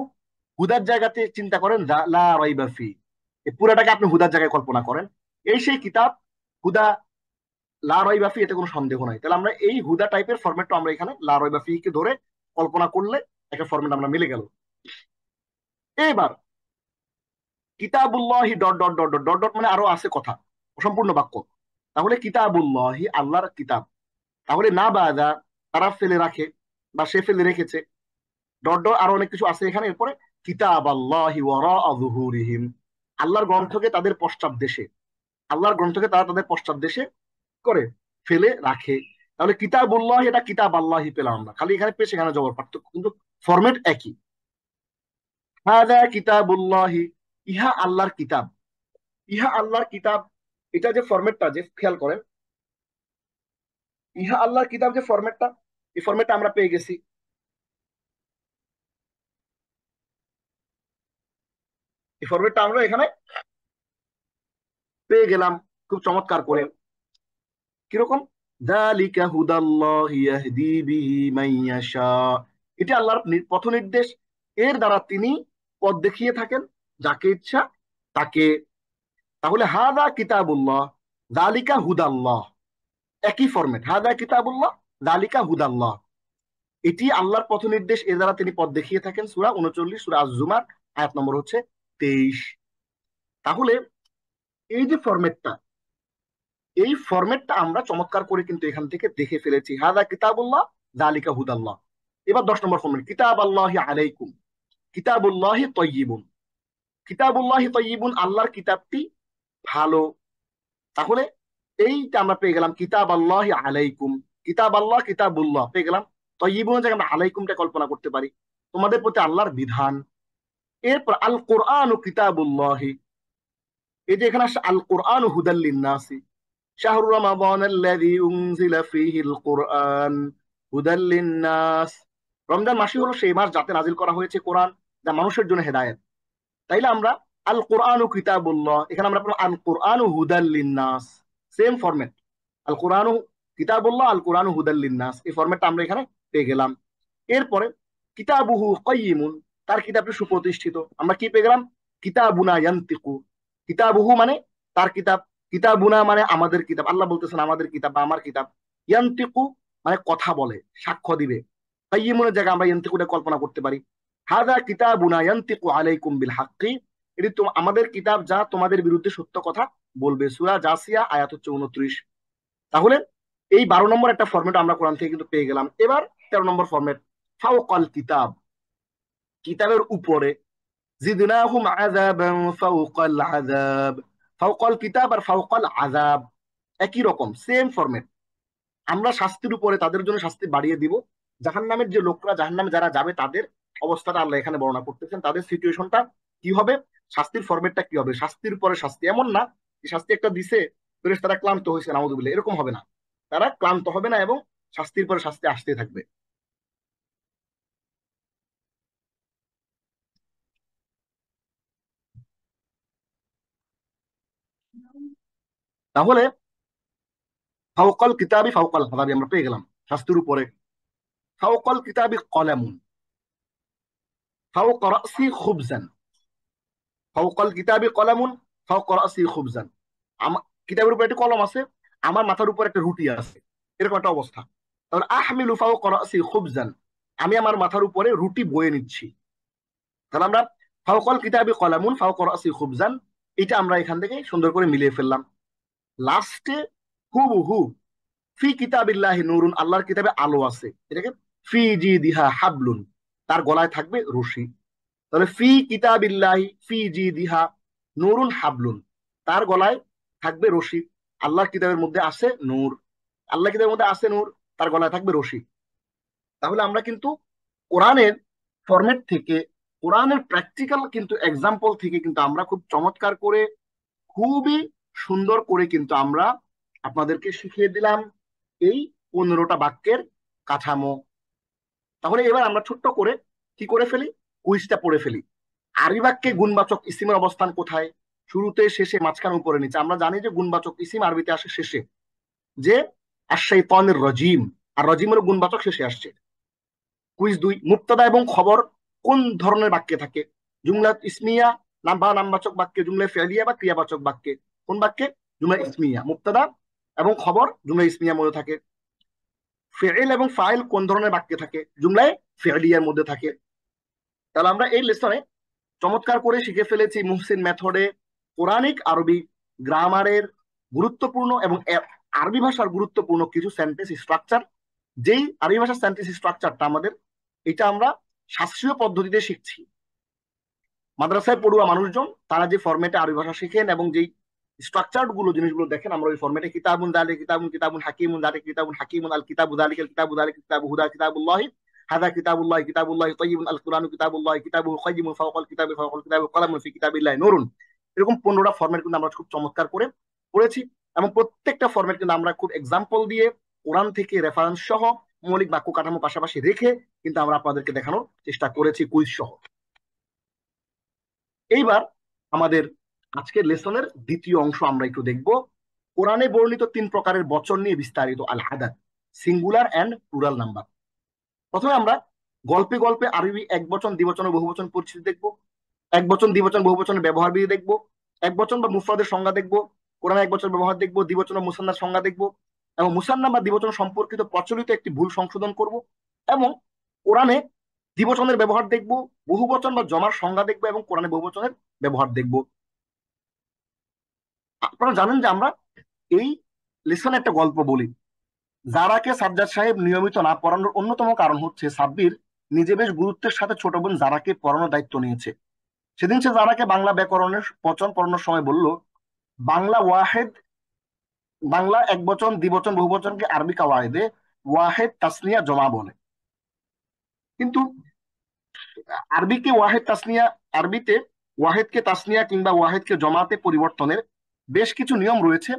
হুদার জায়গাতে চিন্তা করেন লা রাইবা ফি, এই পুরাটাকে আপনি হুদার জায়গায় কল্পনা করেন। এই সেই কিতাব, হুদা, লা রাইবা ফি, এতে কোনো সন্দেহ নাই। তাহলে আমরা এই হুদা টাইপের ফরম্যাটটা আমরা এখানে লা রাইবা ফি কে ধরে কল্পনা করলে একটা ফরম্যাট আমরা মিলে গেল। এবার কিতাবুল্লাহি dot dot dot dot dot dot মানে আরো আছে কথা, অসম্পূর্ণ বাক্য। তাহলে কিতাবুল্লাহি, আল্লাহর কিতাব। তাহলে না বাদা, তারা ফেলে রাখে বা সে ফেলে রেখেছে, ডট ডট আরো অনেক কিছু আছে এখানে। এরপরে কিতাব আল্লাহি ওয়ারা যুহুরিহিম, আল্লাহর গ্রন্থকে তাদের পশ্চাৎ দেশে, আল্লাহর গ্রন্থকে তারা তাদের পশ্চাৎ দেশে করে ফেলে রাখে। তাহলে কিতাবুল্লাহ, এটা কিতাব আল্লাহি পেলাম আমরা, খালি এখানে পেশ এখানে জবর, পার্থক্য কিন্তু ফরম্যাট একই। হাদা কিতাবুল্লাহি, ইহা আল্লাহর কিতাব, ইহা আল্লাহর কিতাব। এটা যে ফরম্যাটটা, যে খেয়াল করেন, ইহা আল্লাহর কিতাব যে ফরম্যাটটা, এই ফরম্যাটটা আমরা পেয়ে গেছি। এই ফরম্যাটটা আমরা এখানে পেয়ে গেলাম খুব চমৎকার করে। কিরকম? যালিকা হুদাল্লাহি ইয়াহদি বিহি মান ইয়াশা, এটা আল্লাহর পথ নির্দেশ, এর দ্বারা তিনি পথ দেখিয়ে থাকেন যাকে ইচ্ছা তাকে। তাহলে হাদা কিতাবুল্লাহ, যালিকা হুদাল্লাহ, একই ফরম্যাট। হাদা কিতাবুল্লাহ, যালিকা হুদাল্লাহ, এটি আল্লাহর পথ নির্দেশ, এর দ্বারা তিনি পথ দেখিয়ে থাকেন। সূরা 39, সূরা আজ-জুমার, আয়াত নম্বর হচ্ছে 23। তাহলে এই যে ফরম্যাটটা, এই ফরম্যাটটা আমরা চমৎকার করে কিন্তু এখান থেকে দেখে ফেলেছি। হাদা কিতাবুল্লাহ, যালিকা হুদাল্লাহ। এবার 10 নম্বর ফরম্যাট, কিতাব আল্লাহি আলাইকুম, কিতাবুল্লাহি তয়্যিবুন, কিতাবুল্লাহি তয়্যিবুন, আল্লাহর কিতাবটি ভালো। তাহলে এইটা আমরা পেয়ে গেলাম, কিতাব আল্লাহি আলাইকুম, কিতাব আল্লাহ, কিতাবুল্লাহ পেয়ে গেলাম। তয়্যিবুন জায়গায় আমরা আলাইকুমটা কল্পনা করতে পারি, তোমাদের প্রতি আল্লাহর বিধান। এরপর আল কোরআন ও কিতাবুল্লাহি, এই যে এখানে আসছে আল কোরআন হুদাল লিন্নাসি, শাহরু রমাদান আল্লাযী উনজিলা ফীহিল কুরআন হুদাল লিন্নাস, রমজান মাসই হলো সেই মাস যাতে নাজিল করা হয়েছে কোরআন, যা মানুষের জন্য হেদায়েত। তাইলে আমরা আল কোরআন ও কিতাবুল্লাহ, এখানে আমরা পেলাম আল কোরআন হুদাল লিন্নাস, সেম ফরম্যাট। আল কোরআন কিতাবুল্লাহ, আল কোরআন হুদাল লিন্নাস, এই ফরম্যাটটা আমরা এখানে পেয়ে গেলাম। এরপরে কিতাবুহু কাইয়িমুন, তার কিতাবটি সুপ্রতিষ্ঠিত, আমরা কি পেয়ে গেলাম? কিতাবুনা ইয়ানতিকু, কিতাবুহু মানে তার কিতাব, কিতাবুনা মানে আমাদের কিতাব, আল্লাহ বলতেছেন আমাদের কিতাব বা আমার কিতাব। ইয়ানতিকু মানে কথা বলে, সাক্ষ্য দিবে। কাইয়িমুনের জায়গায় আমরা ইয়ানতিকুটা কল্পনা করতে পারি। হাদা কিতাবুনা ইয়ানতিকু আলাইকুম বিল হাক্কি, এটি তো আমাদের কিতাব যা তোমাদের বিরুদ্ধে সত্য কথা বলবে। সূরা জাসিয়া, আয়াত হচ্ছে 29। তাহলে এই 12 নম্বর একটা ফরম্যাট আমরা কোরআন থেকে কিন্তু পেয়ে গেলাম। এবার 13 নম্বর ফরম্যাট, ফাওকাল কিতাব, কিতাবের উপরে। জিদনাহুম আযাবান ফাওকাল আযাব, ফাওকাল কিতাব আর ফাওকাল আযাব একই রকম, সেম ফরম্যাট। আমরা শাস্তির উপরে তাদের জন্য শাস্তি বাড়িয়ে দিব। জাহান্নামের যে লোকরা, জাহান্নামে যারা যাবে, তাদের অবস্থাটা আল্লাহ এখানে বর্ণনা করতেছেন, তাদের সিচুয়েশনটা কি হবে, শাস্তির ফরম্যাটটা কি হবে। শাস্তির পরে শাস্তি, এমন না যে শাস্তি একটা দিছে ফেরেশতারা ক্লান্ত হয়েছে, নাউযুবিল্লাহ, এরকম হবে না। তারা ক্লান্ত হবে না এবং শাস্তির পরে শাস্তি আসতে থাকবে। তাহলে ফাওকাল কিতাবি ফাওকাল আযাবি আমরা পেয়ে গেলাম শাস্তির উপরে। ফাওকাল কিতাবি কলামুন ফাওকা রাসি খুবজান, ফাওকাল কিতাবি কলামুন ফাওকা রাসি খুবজান, আমার কিতাবের উপর একটা কলম আছে, আমার মাথার উপর একটা রুটি আছে, এরকম একটা অবস্থা। তাহলে আহমিলু ফাওকা রাসি খুবজান, আমি আমার মাথার উপরে রুটি বয়ে নিচ্ছি। তাহলে আমরা ফাওকাল কিতাবি কলামুন ফাওকা রাসি খুবজান, এটা আমরা এখান থেকে সুন্দর করে মিলিয়ে ফেললাম। লাস্টে হুবহু, ফি কিতাবিল্লাহি নূরুন, আল্লাহর কিতাবে আলো আছে, এটাকে ফি জিদিহা হাবলুন, তার গলায় থাকবে রশি। তাহলে ফি কিতাবিল্লাহি ফি জিদিহা নূরুন হাবলুন, তার গলায় থাকবে রশি। আল্লাহর কিতাবের মধ্যে আছে নূর, আল্লাহ কিতাবের মধ্যে আছে নূর, তার গলায় থাকবে রশি। তাহলে আমরা কিন্তু কোরআনের ফরম্যাট থেকে, কোরআনের প্র্যাকটিক্যাল কিন্তু এক্সাম্পল থেকে কিন্তু আমরা খুব চমৎকার করে, খুবই সুন্দর করে কিন্তু আমরা আপনাদেরকে শিখিয়ে দিলাম এই 15টা বাক্যের কাঠামো। তাহলে এবার আমরা ছোট্ট করে কি করে ফেলি, কুইজটা পড়ে ফেলি। আরবি বাক্যে গুণবাচক ইসিমের অবস্থান কোথায়? শুরুতে, শেষে, মাঝখানে, উপরে, নিচে। আমরা জানি যে গুণবাচক ইসিম আরবিতে আসে শেষে, যে আশ-শাইতানির রাজিম, আর রাজিমের গুণবাচক শেষে আসছে। কুইজ 2, মুবতাদা এবং খবর কোন ধরনের বাক্যে থাকে? জুমলা ইসমিয়া বা নামবাচক বাক্যে, জুমলা ফেলিয়া বা ক্রিয়াবাচক বাক্যে। কোন বাক্যে? জুমলা ইসমিয়া। মুবতাদা এবং খবর জুমলা ইসমিয়ার মধ্যে থাকে। ফেইল এবং ফাইল কোন ধরনের বাক্যে থাকে? জুমলায় ফেলিয়ার মধ্যে থাকে। তাহলে আমরা এই লেসনে চমৎকার করে শিখে ফেলেছি মুহসিন মেথডে পৌরাণিক আরবি গ্রামারের গুরুত্বপূর্ণ এবং আরবি ভাষার গুরুত্বপূর্ণ কিছু সেন্টেন্স স্ট্রাকচার। যেই আরবি ভাষার সেন্টেন্স স্ট্রাকচারটা আমাদের, এটা আমরা শাস্ত্রীয় পদ্ধতিতে শিখছি। মাদ্রাসায় পড়ুয়া মানুষজন তারা যে ফরম্যাটে আরবি ভাষা শিখেন এবং যেই স্ট্রাকচার গুলো, জিনিসগুলো দেখেন, আমরা ওই ফরম্যাটে কিতাবুন যালিক কিতাবুন, কিতাবুন হাকিমুন যালিক কিতাবুন হাকিমুন, আল কিতাবু যালিকাল কিতাবু যালিক কিতাবু হুদা কিতাবুল্লাহি হাদা কিতাবুল্লাহি কিতাবুল্লাহি তাইয়িবুন, আল কুরআনু কিতাবুল্লাহি কিতাবুহু কাইয়িমুন ফাওকাল কিতাবি ফাওকাল কিতাবি কালামুন ফি কিতাবিল্লাহি নূরুন। এরকম 15টা ফরম্যাট কিন্তু আমরা খুব চমৎকার করে পড়েছি, এবং প্রত্যেকটা ফরম্যাট কিন্তু আমরা খুব এক্সাম্পল দিয়ে, কোরআন থেকে রেফারেন্স সহ, মৌলিক বাক্য কাঠামো পাশাপাশি রেখে কিন্তু আমরা আপনাদেরকে দেখানোর চেষ্টা করেছি কুইজ সহ। এইবার আমাদের আজকের লেসনের দ্বিতীয় অংশ আমরা একটু দেখব। কোরআনে বর্ণিত 3 প্রকারের বচন নিয়ে বিস্তারিত, আল আদাদ, সিঙ্গুলার এন্ড প্লুরাল নাম্বার। প্রথমে আমরা গল্পে গল্পে আরবি একবচন, দ্বিবচন ও বহুবচন পরিচিতি দেখব। একবচন, দ্বিবচন, বহুবচনের ব্যবহার বিধি দেখব। একবচন বা মুফরাদের সংজ্ঞা দেখব। কোরআনে একবচন ব্যবহার দেখব। দ্বিবচন ও মুসান্নার সংজ্ঞা দেখব, এবং মুসান্না বা দ্বিবচন সম্পর্কিত প্রচলিত একটি ভুল সংশোধন করব। এবং কোরআনে দ্বিবচনের ব্যবহার দেখব, বহুবচন বা জমার সংজ্ঞা দেখব, এবং কোরআনে বহুবচনের ব্যবহার দেখব। আপনারা জানেন যে আমরা এই লেসনে একটা গল্প বলি। জারাকে সাজ্জাদ সাহেব নিয়মিত না পড়ানোর অন্যতম কারণ হচ্ছে সাব্বির নিজে বেশ গুরুত্বের সাথে ছোট বোন জারাকে পড়ানোর দায়িত্ব নিয়েছে। সেদিন সে জারাকে বাংলা ব্যাকরণের বচন পড়ানোর সময় বলল, বাংলা ওয়াহেদ, বাংলা একবচন, দ্বিবচন, বহুবচনকে আরবি কাওয়ায়েদে ওয়াহেদ, তাসনিয়া, জমা বলে। কিন্তু আরবিকে ওয়াহেদ তাসনিয়া, আরবিতে ওয়াহেদকে তাসনিয়া কিংবা ওয়াহেদকে জমাতে পরিবর্তনের বেশ কিছু নিয়ম রয়েছে।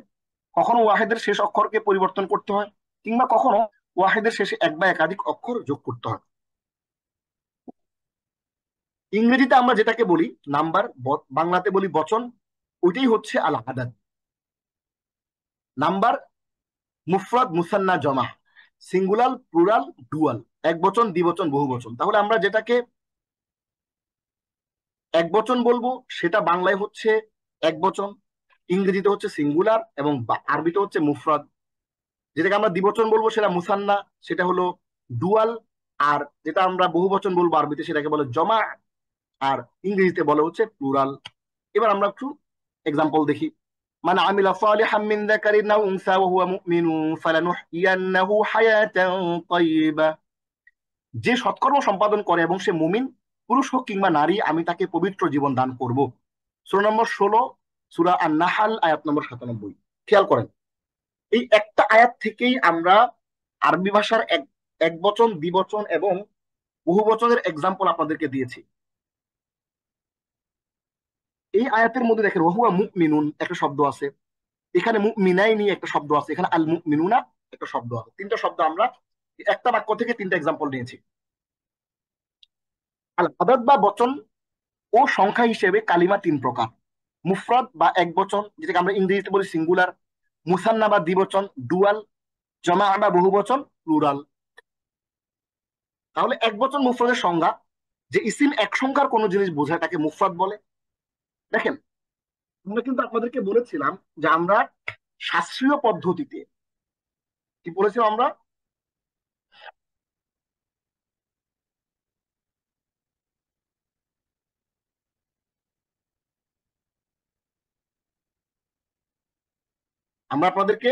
কখনো ওয়াহেদের শেষ অক্ষরকে পরিবর্তন করতে হয়, কিংবা কখনো ওয়াহেদের শেষে এক বা একাধিক অক্ষর যোগ করতে হয়। ইংরেজিতে আমরা যেটাকে বলি নাম্বার, বাংলাতে বলি বচন, ওইটাই হচ্ছে আল আদাদ। নাম্বার মুফরাদ, মুসান্না, জমা, সিঙ্গুলার, প্লুরাল, ডুয়াল, এক বচন, দ্বিবচন, বহু বচন। তাহলে আমরা যেটাকে এক বচন বলবো সেটা বাংলায় হচ্ছে এক বচন, ইংরেজিতে হচ্ছে সিঙ্গুলার, এবং আরবিতে হচ্ছে মুফরাদ। যেটাকে আমরা দ্বিবচন বলবো সেটা মুসান্না, সেটা হলো ডুয়াল। আর যেটা আমরা বহু বচন বলবো আরবিতে সেটাকে বলে জমা, আর ইংরেজিতে বলে হচ্ছে প্লুরাল। এবার আমরা একটু এক্সাম্পল দেখি। মান আমিলা সালিহাম মিন যাকারিন আও উনসা ওয়া হুয়া মুমিনুন ফালানুহইয়ান্নাহু হায়াতান তাইয়্যিবা। যে সৎকর্ম সম্পাদন করে এবং সে মুমিন, পুরুষ হোক কিংবা নারী, আমি তাকে পবিত্র জীবন দান করব। সূরা নম্বর 16, সূরা আন-নাহল, আয়াত নম্বর 97। খেয়াল করেন, এই একটা আয়াত থেকেই আমরা আরবি ভাষার এক বচন, দ্বিবচন এবং বহু বচনের এক্সাম্পল আপনাদেরকে দিয়েছি। এই আয়াতের মধ্যে দেখেন ওয়া হুয়া মুমিনুন একটা শব্দ আছে, এখানে মুমিনাইনি একটা শব্দ আছে, এখানে আল মুমিনুনা একটা শব্দ আছে। 3টা শব্দ আমরা একটা বাক্য থেকে 3টা এক্সাম্পল নিয়েছি। আল আদাদ বা বচন ও সংখ্যা হিসেবে কালিমা 3 প্রকার। মুফরাদ বা এক বচন, যেটাকে আমরা ইংরেজিতে বলি সিঙ্গুলার, মুসান্না বা দ্বিবচন ডুয়াল, জমা বা বহু বচন প্লুরাল। তাহলে এক বচন মুফরাদের সংজ্ঞা, যে ইসিম এক সংখ্যার কোন জিনিস বোঝায় তাকে মুফরাদ বলে। দেখেন, আমরা কিন্তু আপনাদেরকে বলেছিলাম যে আমরা শাস্ত্রীয় পদ্ধতিতে কি বলেছিলাম, আমরা আমরা আপনাদেরকে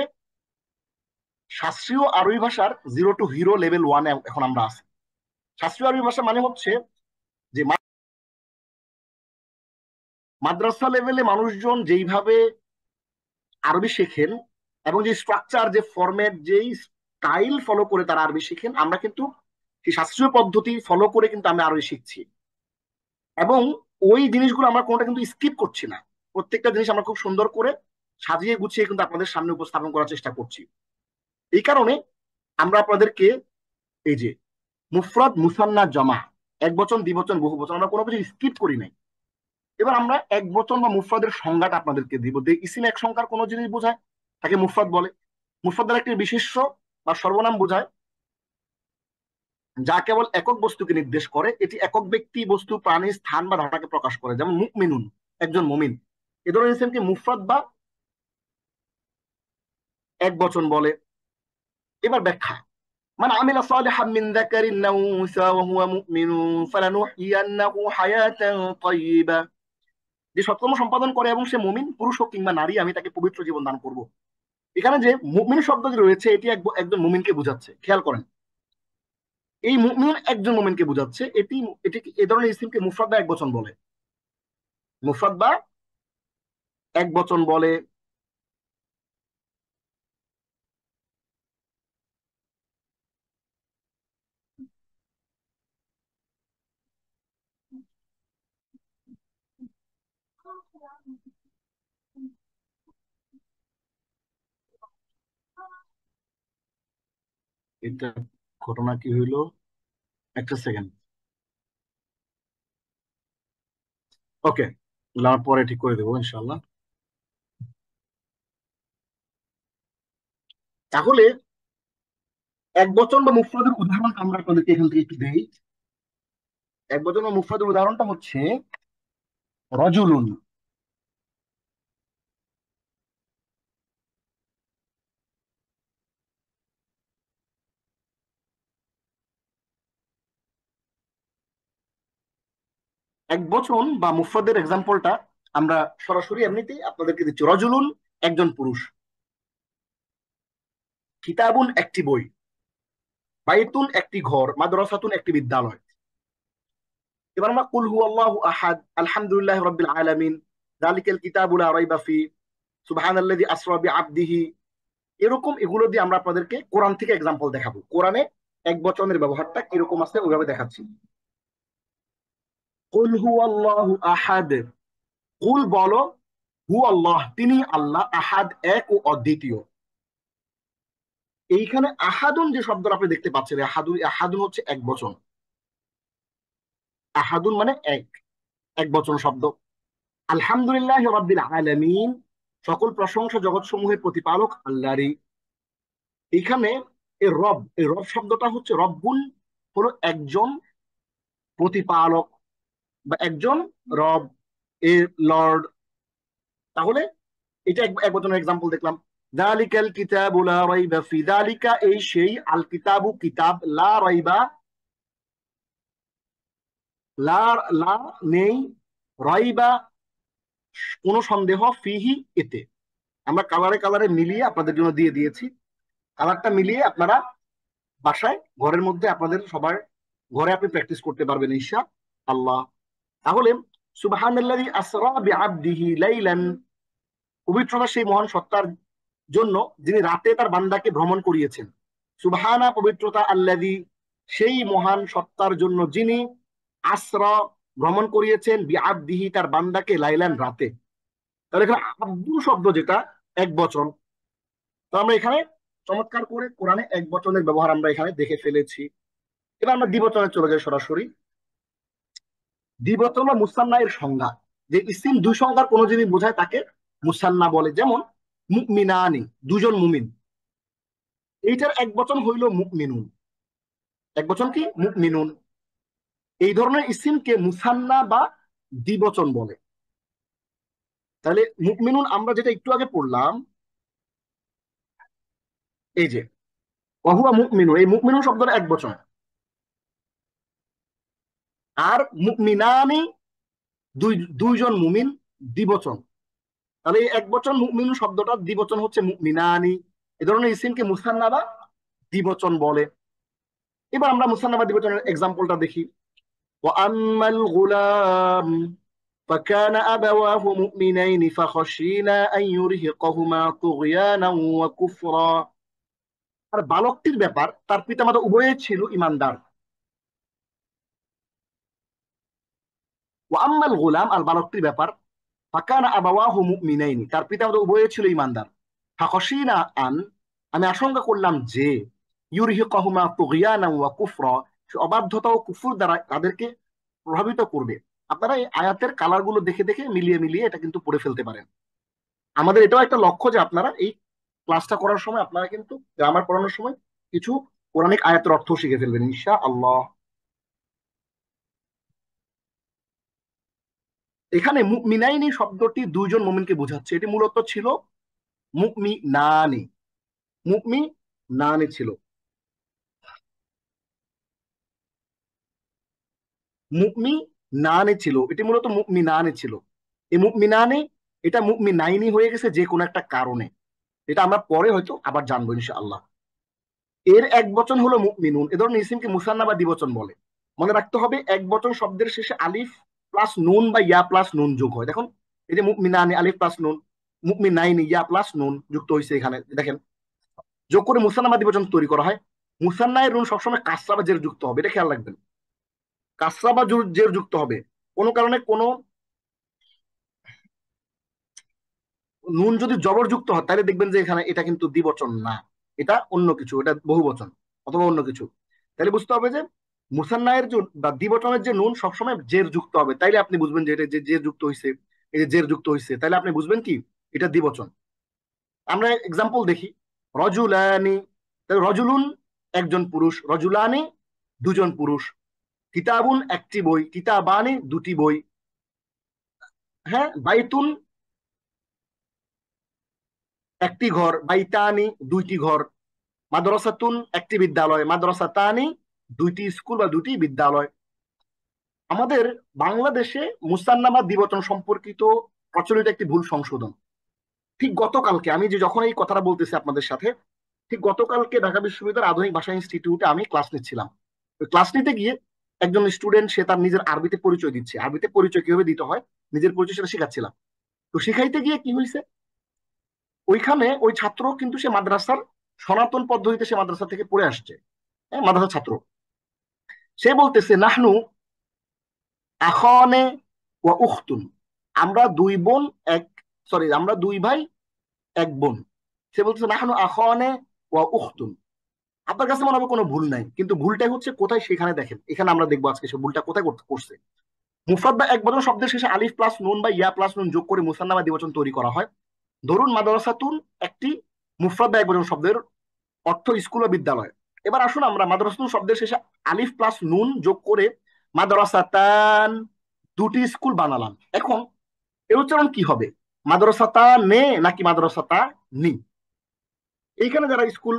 শাস্ত্রীয় আরবি ভাষার 0 টু হিরো লেভেল 1 এখন আমরা আছি। শাস্ত্রীয় আরবি ভাষা মানে হচ্ছে যে মাদ্রাসা লেভেলে মানুষজন যেইভাবে আরবি শেখেন এবং যে স্ট্রাকচার, যে ফরম্যাট, যেই স্টাইল ফলো করে তারা আরবি শেখেন, আমরা কিন্তু সেই শাস্ত্রীয় পদ্ধতি ফলো করে কিন্তু আমরা আরবি শিখছি। এবং ওই জিনিসগুলো আমরা কোনটা কিন্তু স্কিপ করছি না। প্রত্যেকটা জিনিস আমরা খুব সুন্দর করে সাজিয়ে গুছিয়ে কিন্তু আপনাদের সামনে উপস্থাপন করার চেষ্টা করছি। এই কারণে আমরা আপনাদেরকে এই যে মুফরদ, মুসান্না, জমা, এক বচন, দ্বিবচন, বহু বচন, আমরা কোনো কিছু স্কিপ করি নাই। এবার আমরা এক বচন বা মুফরাদের সংজ্ঞাটা আপনাদেরকে দিব। ইসিম এক সংখ্যার কোনো জিনিস বোঝায় তাকে মুফরাদ বলে। মুফরাদ দ্বারা একটি বিশেষ্য বা সর্বনাম বোঝায় যা কেবল একক বস্তুকে নির্দেশ করে। এটি একক ব্যক্তি, বস্তু, প্রাণী, স্থান বা ধারণাকে প্রকাশ করে। যেমন মুমিনুন, একজন মুমিন। এ ধরনের ইসিমকে মুফরাদ বা এক বচন বলে। এবার ব্যাখ্যা। মান আমিলা সালিহাম মিন যাকারিন আও উনসা ওয়া হুয়া মুমিনুন ফালানুহইয়ান্নাহু হায়াতান তাইয়্যিবা। যে সৎকর্ম সম্পাদন করে এবং সে মুমিন, পুরুষ হোক কিংবা নারী, আমি তাকে পবিত্র জীবন দান করব। এখানে যে মুমিন শব্দটি রয়েছে এটি একজন মুমিনকে বোঝাচ্ছে। খেয়াল করেন, এই মুমিন একজন মুমিনকে বোঝাচ্ছে। এটি এটি এই ধরনের ইসিমকে মুফরাদ বা এক বচন বলে। মুফরাদ বা এক বচন বলে। এটা ঘটনা কি হইলো, একটা সেকেন্ড। ওকে, পরে ঠিক করে দেবো ইনশাল্লাহ। তাহলে এক বচন বা মুফরাদের উদাহরণ আমরা আপনাদেরকে এখান থেকে একটু দেই। এক বচন বা মুফরাদের উদাহরণটা হচ্ছে রজুলুন। এক বচন বা মুফরাদের এক্সাম্পলটা আমরা সরাসরি এমনিতেই আপনাদেরকে দিচ্ছি। রজুলুন, একজন পুরুষ। কিতাবুন, একটি বই। বাইতুন, একটি ঘর। মাদ্রাসাতুন, একটি বিদ্যালয়। এবার আমরা কুল হু আল্লাহু আহাদ, আলহামদুলিল্লাহ রাব্বিল আলামিন, যালিকাল কিতাবু লা রাইবা ফি, সুবহানাল্লাযী আসরা বিআবদিহি, এরকম এগুলো দিয়ে আমরা আপনাদেরকে কোরআন থেকে এক্সাম্পল দেখাবো। কোরআনে এক বচনের ব্যবহারটা কিরকম আছে ওইভাবে দেখাচ্ছি। কুল হু আল্লাহু আহাদ, কুল বলো, হু আল্লাহ, তিনি আল্লাহ, আহাদ, এক ও অদ্বিতীয়। এইখানে আহাদুন যে শব্দটা আপনি দেখতে পাচ্ছেন, আহাদুন, আহাদুন হচ্ছে এক বচন। আহাদুন মানে এক, এক বচন শব্দ। আলহামদুলিল্লাহ রাব্বিল আলামিন, সকল প্রশংসা জগৎ সমূহের প্রতিপালক আল্লাহরই। এখানে এই রব শব্দটা হচ্ছে, রব্বুন হলো একজন প্রতিপালক বা একজন রব, এর লর্ড। তাহলে এটা এক বচনের এক্সাম্পল দেখলাম। যালিকাল কিতাবু লা রাইবা ফি, যালিকা এই সেই, আল কিতাবু কিতাব, লা রাইবা লা লা নেই, রাইবা কোনো সন্দেহ, ফিহি এতে। আমরা কালারে কালারে মিলিয়ে আপনাদের জন্য দিয়ে দিয়েছি। কালারটা মিলিয়ে আপনারা বাসায় ঘরের মধ্যে আপনাদের সবার ঘরে আপনি প্র্যাকটিস করতে পারবেন ইনশা আল্লাহ। তাহলে সুবহানাল্লাযী আসরা বিআবদিহি লাইলান, পবিত্রতা সেই মহান সত্তার জন্য যিনি রাতে তার বান্দাকে ভ্রমণ করিয়েছেন। সুবহানা, পবিত্রতা, আল্লাযী, সেই মহান সত্তার জন্য যিনি, আসরা, ভ্রমণ করিয়েছেন, বিআবদিহি, তার বান্দাকে, লাইলান, রাতে। তাহলে এখানে আব্দু শব্দ যেটা এক বচন, তো আমরা এখানে চমৎকার করে কোরআনে এক বচনের ব্যবহার আমরা এখানে দেখে ফেলেছি। এবার আমরা দ্বিবচনে চলে যাই সরাসরি। দ্বিবচন বা মুসান্না এর সংজ্ঞা। যে ইসিম দুই সংখ্যার কোন জিনিস বোঝায় তাকে মুসান্না বলে। যেমন মুমিনানি, দুজন মুমিন, এইটার এক বচন হইল মুমিনুন। এক বচন কি? মুমিনুন। এই ধরনের ইসিমকে মুসান্না বা দ্বিবচন বলে। তাহলে মুমিনুন আমরা যেটা একটু আগে পড়লাম, এই যে ওয়াহুয়া মুমিনুন, এই মুমিনুন শব্দটা এক বচন। আর মুমিনানি, দুইজন মুমিন, দ্বিবচন। তাহলে এই এক বচন মুমিনুন শব্দটা দ্বিবচন হচ্ছে মুমিনানি। এ ধরনের ইসিমকে মুসান্না বা দ্বিবচন বলে। এবার আমরা মুসান্নাবাদী বচনের এক্সাম্পলটা দেখি। وأما الغلام فكان أبواه مؤمنين فخشينا أن يرهقهما طغيانا وكفرا। আর বালকটির ব্যাপার, তার পিতামাতা উভয়ে ছিল ইমানদার। ওয়াম্মাল গোলাম, আর বালকটির ব্যাপার, ফাকানা আবাওয়াহু মুমিনাইনি, তার পিতামাতা উভয়ে ছিল ইমানদার। ফাখশিনা আন, আমি আশঙ্কা করলাম যে, ইউরহিকাহুমা তুগয়ানা ওয়া কুফরা, সে অবাধ্যতা ও কুফর দ্বারা তাদেরকে প্রভাবিত করবে। আপনারা এই আয়াতের কালার গুলো দেখে দেখে মিলিয়ে মিলিয়ে এটা কিন্তু পড়ে ফেলতে পারেন। আমাদের এটাও একটা লক্ষ্য যে আপনারা এই ক্লাসটা করার সময় আপনারা কিন্তু গ্রামার পড়ানোর সময় কিছু কোরআনিক আয়াতের অর্থ শিখে ফেলবেন ইনশাআল্লাহ। এখানে মুমিনাইনি শব্দটি দুইজন মুমিনকে বোঝাচ্ছে। এটি মূলত ছিল মুমিনানি, মুমিনানি ছিল, মুমিনানি ছিল, এটি মূলত মুমিনানি ছিল। এই মুমিনানি, এটা মুমিনাইনি হয়ে গেছে যে কোনো একটা কারণে, এটা আমরা পরে হয়তো আবার জানবো ইনশাআল্লাহ। এর এক বচন হলো মুমিনুন। এ ধরনের ইসিমকে মুসান্না বা দ্বিবচন বলে। মনে রাখতে হবে এক বচন শব্দের শেষে আলিফ প্লাস নুন বা ইয়া প্লাস নুন যোগ হয়। দেখুন, এই যে মুমিনানি আলিফ প্লাস নুন, মুমিনাইনি ইয়া প্লাস নুন যুক্ত হয়েছে এখানে দেখেন, যোগ করে মুসান্না বা দ্বিবচন তৈরি করা হয়। মুসান্নায় নুন সবসময় কাসরা বা জের যুক্ত হবে, এটা খেয়াল রাখবেন। কাসরা বা জের যুক্ত হবে। কোনো কারণে কোনো নুন যদি জবর যুক্ত হয় তাহলে দেখবেন যে এখানে এটা কিন্তু দ্বিবচন না, এটা অন্য কিছু, এটা বহুবচন অথবা অন্য কিছু। তাহলে বুঝতে হবে যে মুসান্নায়ের যে বা দ্বিবচনের যে নুন সবসময় জের যুক্ত হবে, তাইলে আপনি বুঝবেন যে এটা যে জের যুক্ত হয়েছে, এই যে জের যুক্ত হয়েছে, তাহলে আপনি বুঝবেন কি এটা দ্বিবচন। আমরা এক্সাম্পল দেখি। রজুলানি, তাহলে রজুলুন একজন পুরুষ, রজুলানি দুজন পুরুষ, কিতাবুন একটি বই, কিতাবানি দুটি বই, হ্যাঁ, বাইতুন একটি ঘর, বাইতানি দুইটি ঘর, মাদ্রাসাতুন একটি বিদ্যালয়, মাদ্রাসাতানি দুইটি স্কুল বা দুটি বিদ্যালয়। আমাদের বাংলাদেশে মুসান্নামা দ্বিবচন সম্পর্কিত প্রচলিত একটি ভুল সংশোধন। ঠিক গতকালকে আমি যে যখন এই কথাটা বলতেছি আপনাদের সাথে, ঠিক গতকালকে ঢাকা বিশ্ববিদ্যালয়ের আধুনিক ভাষা ইনস্টিটিউটে আমি ক্লাস নিচ্ছিলাম। ওই ক্লাস নিতে গিয়ে একজন স্টুডেন্ট, সে তার নিজের আরবিতে পরিচয় দিচ্ছে, আরবিতে পরিচয় কিভাবে দিতে হয় নিজের পরিচয় সেটা শেখাচ্ছিলাম। তো শিখাইতে গিয়ে কি হয়েছে, ওইখানে ওই ছাত্র কিন্তু সে মাদ্রাসার সনাতন পদ্ধতিতে সে মাদ্রাসা থেকে পড়ে আসছে, হ্যাঁ, মাদ্রাসার ছাত্র। সে বলতেছে নাহনু আখানে ওয়া উখতুন, আমরা দুই বোন এক, সরি আমরা দুই ভাই এক বোন। সে বলতেছে নাহনু আখানে ওয়া উখতুন। আপনার কাছে মনে হবে কোনো ভুল নাই, কিন্তু ভুলটাই হচ্ছে কোথায় সেখানে দেখেন। এখানে আমরা দেখবো আজকে সে ভুলটা কোথায় করছে। মুফরাদ বা এক বচন শব্দের শেষে আলিফ প্লাস নুন বা ইয়া প্লাস নুন যোগ করে মুসান্না বা দ্বিবচন তৈরি করা হয়। ধরুন মাদ্রাসাতুন একটি মুফরাদ বা এক বচন শব্দের অর্থ স্কুল বা বিদ্যালয়। এবার আসুন আমরা মাদ্রাসাতুন শব্দের শেষে আলিফ প্লাস নুন যোগ করে মাদ্রাসাতান দুটি স্কুল বানালাম। এখন এর উচ্চারণ কি হবে, মাদ্রাসাতা নে নাকি মাদ্রাসাতা নি? এইখানে যারা স্কুল